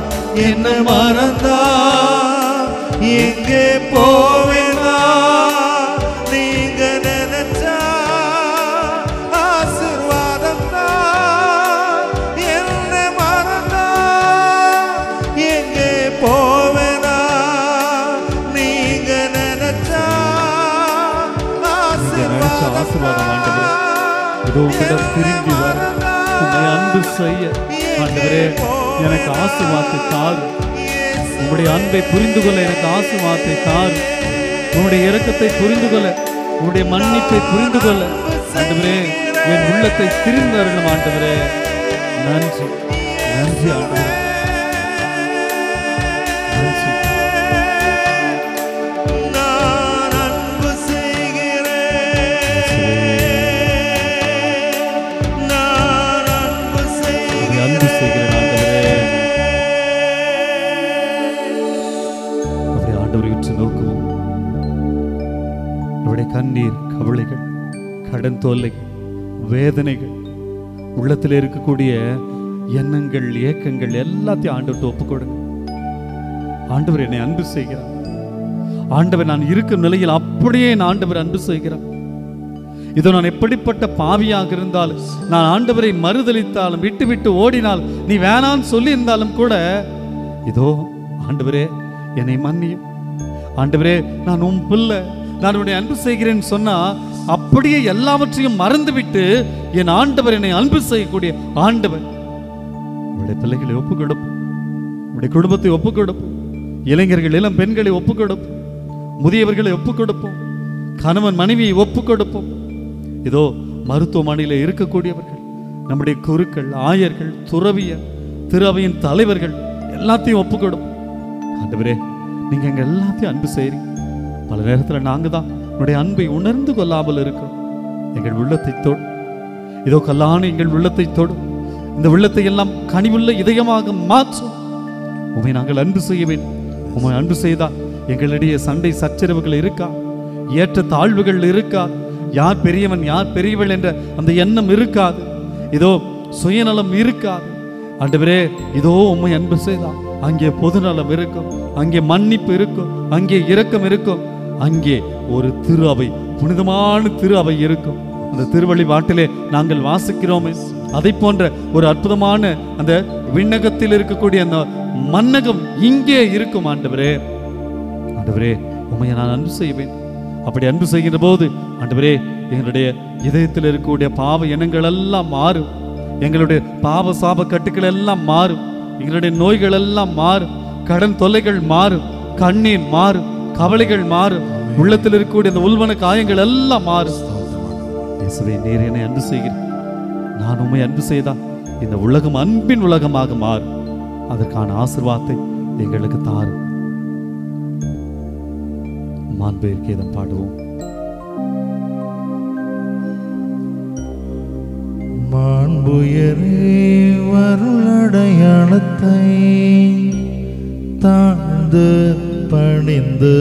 A: என்ன மறந்தா எங்கே போவேனா? நீங்க நினைச்சா ஆசீர்வாதம் தான், என்ன மறந்தா எங்கே போவேனா? நீங்க நினைச்சா
C: ஆசீர்வாதம் ஆண்டவரே, இதோ உங்களிடம் திரும்பி வர, உம்மை அன்பு செய்ய ஆண்டவரே எனக்கு ஆசீர்வாதத்தை தாரும். உங்களுடைய அன்பை புரிந்து கொள்ள எனக்கு ஆசீர்வாதத்தை தாரும். உங்களுடைய இரக்கத்தை புரிந்து கொள்ள, உங்களுடைய மன்னிப்பை புரிந்து கொள்ள ஆண்டவரே என் உள்ளத்தை திரும்பி வரணும் ஆண்டவரே. நன்றி, நன்றி ஆண்டவரே, நன்றி.
A: நான் அன்பு செய்கிறேன், நான் அன்பு செய்கிறேன்,
C: அன்பு செய்கிறேன் ஆண்டவரே. அப்படி ஆண்டவரை உற்று நோக்குவோம். நம்முடைய கண்ணீர், கவலைகள், கடன் தொல்லைகள், வேதனைகள், உள்ளத்தில் இருக்கக்கூடிய எண்ணங்கள், ஏக்கங்கள் எல்லாத்தையும் ஆண்டவர்கிட்ட ஒப்பு கொடுங்க. ஆண்டவர் என்னை அன்பு செய்கிறார். ஆண்டவர் நான் இருக்கும் நிலையில் அப்படியே என் ஆண்டவர் அன்பு செய்கிறார். இதோ நான் எப்படிப்பட்ட பாவியாக இருந்தாலும், நான் ஆண்டவரை மறுதலித்தாலும், விட்டு விட்டு ஓடினால், நீ வேணான்னு சொல்லி இருந்தாலும் கூட, இதோ ஆண்டவரே என்னை மன்னியும். ஆண்டவரே நான் உன் பிள்ளை, நான் உன்னை அன்பு செய்கிறேன்னு சொன்னா அப்படியே எல்லாவற்றையும் மறந்துவிட்டு என் ஆண்டவர் என்னை அன்பு செய்யக்கூடிய ஆண்டவர். உங்களுடைய பிள்ளைகளை ஒப்புக் கொடுப்போம், உங்களுடைய குடும்பத்தை ஒப்புக் கொடுப்போம், இளைஞர்கள், இளம் பெண்களை ஒப்புக் கொடுப்போம், முதியவர்களை ஒப்புக் கொடுப்போம், கணவன் மனைவியை ஒப்புக் கொடுப்போம். இதோ மருத்துவமனையில் இருக்கக்கூடியவர்கள், நம்முடைய குருக்கள், ஆயர்கள், துறவியர், திரு அவையின் தலைவர்கள் எல்லாத்தையும் ஒப்புக் கொடுப்போம். ஆண்டவரே நீங்க எங்க எல்லாத்தையும் அன்பு செய்றீங்க. பல நேரத்தில் நாங்க தான் உன்னுடைய அன்பை உணர்ந்து கொள்ளாமல் இருக்கிறோம். எங்கள் உள்ளத்தை தொடும், இதோ கல்லான எங்கள் உள்ளத்தை தொடும். இந்த உள்ளத்தை எல்லாம் கனிவுள்ள இதயமாக மாற்றும். உம்மை நாங்கள் அன்பு செய்ய வேண்டும். உம்மை அன்பு செய்தால் எங்களிடையே சண்டை சச்சரவுகள் இருக்கா, ஏற்ற தாழ்வுகள் இருக்கா, யார் பெரியவன் யார் பெரியவள் என்ற அந்த எண்ணம் இருக்காது. இதோ சுயநலம் இருக்காது. ஆண்டவரே இதோ உம்மை அன்பு செய்தால் அங்கே பொதுநலம் இருக்கும், அங்கே மன்னிப்பு இருக்கும், அங்கே இரக்கம் இருக்கும், அங்கே ஒரு திரு அவை, புனிதமான திரு அவை இருக்கும். அந்த திருவழி வாட்டிலே நாங்கள் வாசிக்கிறோமே, அதை போன்ற ஒரு அற்புதமான அந்த விண்ணகத்தில் இருக்கக்கூடிய அந்த மன்னகம் இங்கே இருக்கும். ஆண்டவரே ஆண்டவரே உம்மையை நான் அன்பு செய்வேன். அப்படி அன்பு செய்கின்ற போது ஆண்டவரே எங்களுடைய இதயத்தில் இருக்கக்கூடிய பாவ எண்ணங்கள் எல்லாம் மாறும், எங்களுடைய பாவ சாப கட்டுக்கள் எல்லாம் மாறும், எங்களுடைய நோய்கள் எல்லாம் மாறும், கடன் தொல்லைகள் மாறும், கண்ணீர் மாறும், கவலைகள் மாறும், உள்ளத்தில் இருக்கக்கூடிய அந்த உள்வன காயங்கள் எல்லாம் மாறும். இயேசுவே, நீர் என்னை அன்பு செய்கிறேன், நான் உம்மை அன்பு செய்தால் இந்த உலகம் அன்பின் உலகமாக மாறும். அதற்கான ஆசீர்வாதத்தை எங்களுக்கு தாரும். மாண்பேர் கீதம் பாடுவோம்.
A: மாண்புயரே வருளடையாளத்தை தாழ்ந்து பணிந்து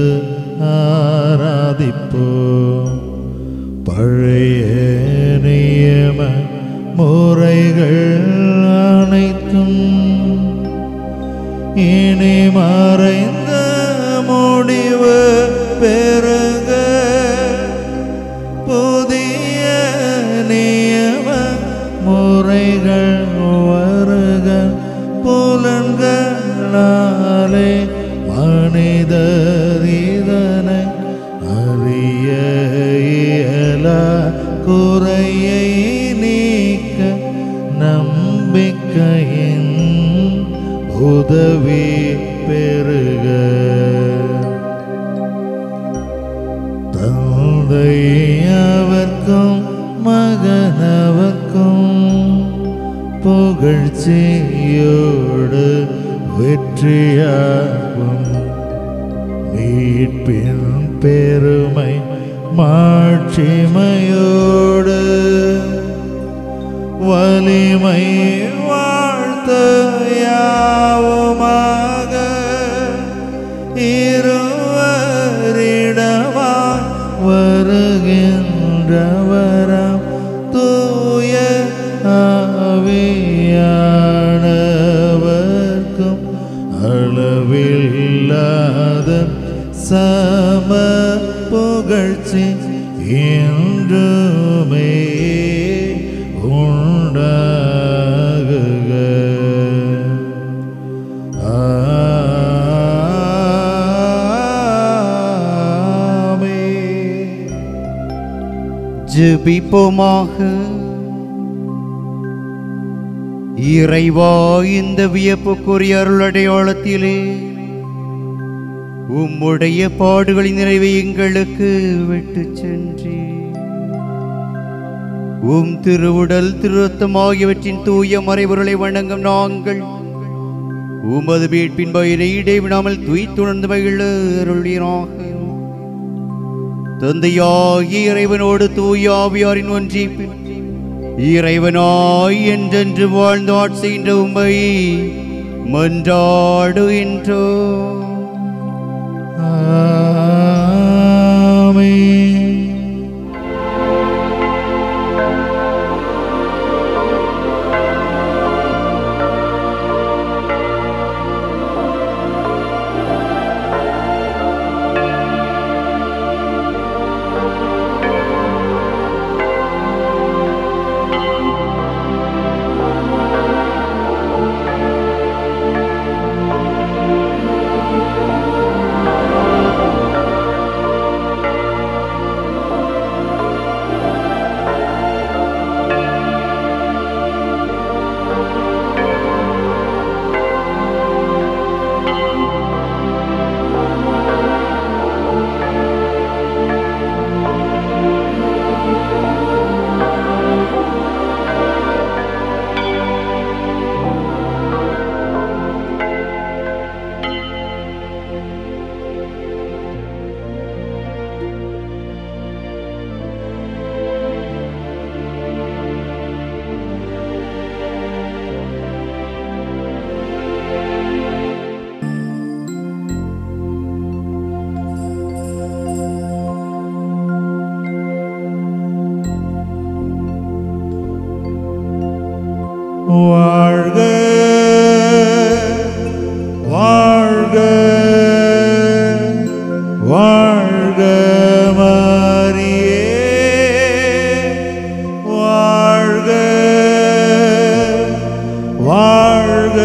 A: ஆராதிப்போ. பழைய நியம முறைகள் அனைத்தும் இனி மறைந்த முடிவு பெருக. புதிய நியம முறைகள் வருக. புலன்களாலே மனிதர் இதனை அறிய இயலா. குறையை நீக்க நம்பிக்கையின் உதவி பெருக. தந்தை அவர்க்கும் மகனவர்க்கும் புகழ்ச்சியோடு வெற்றியாகும். மீட்பின் பெருமை மாட்சிமையோடு வலிமை வாழ்த்த யாவுமாக. இருவரிடமாய் வருகின்றவராம் தூய ஆவியானவர்க்கும் அளவில்லாத சம புகழ்ச்சி என்றுமே உண்டாகுக. ஆமென்.
B: ஜெபிப்போமாக. இறைவா, இந்த வியப்புக்குரிய அருளடையாளத்திலே உம்முடைய பாடுகளின் நிறைவை எங்களுக்கு விட்டு சென்றே உம் திருவுடல் திருரத்தம் ஆகியவற்றின் தூய மறைபொருளை வணங்கும் நாங்கள் உமது மீட்பின் பயிரை இடைவிடாமல் துய்த்துணர்ந்து மகிழ அருளினாக. தந்தையாகிய இறைவனோடு தூய ஆவியாரின் ஒன்றிப்பின் இறைவனாய் என்றென்று வாழ்ந்து ஆட்சிகின்ற உம்மை மன்றாடுகின்றோம்.
A: ஆமென். வாழ்க வாழ்க வாழ்க மரியே, வாழ்க வாழ்க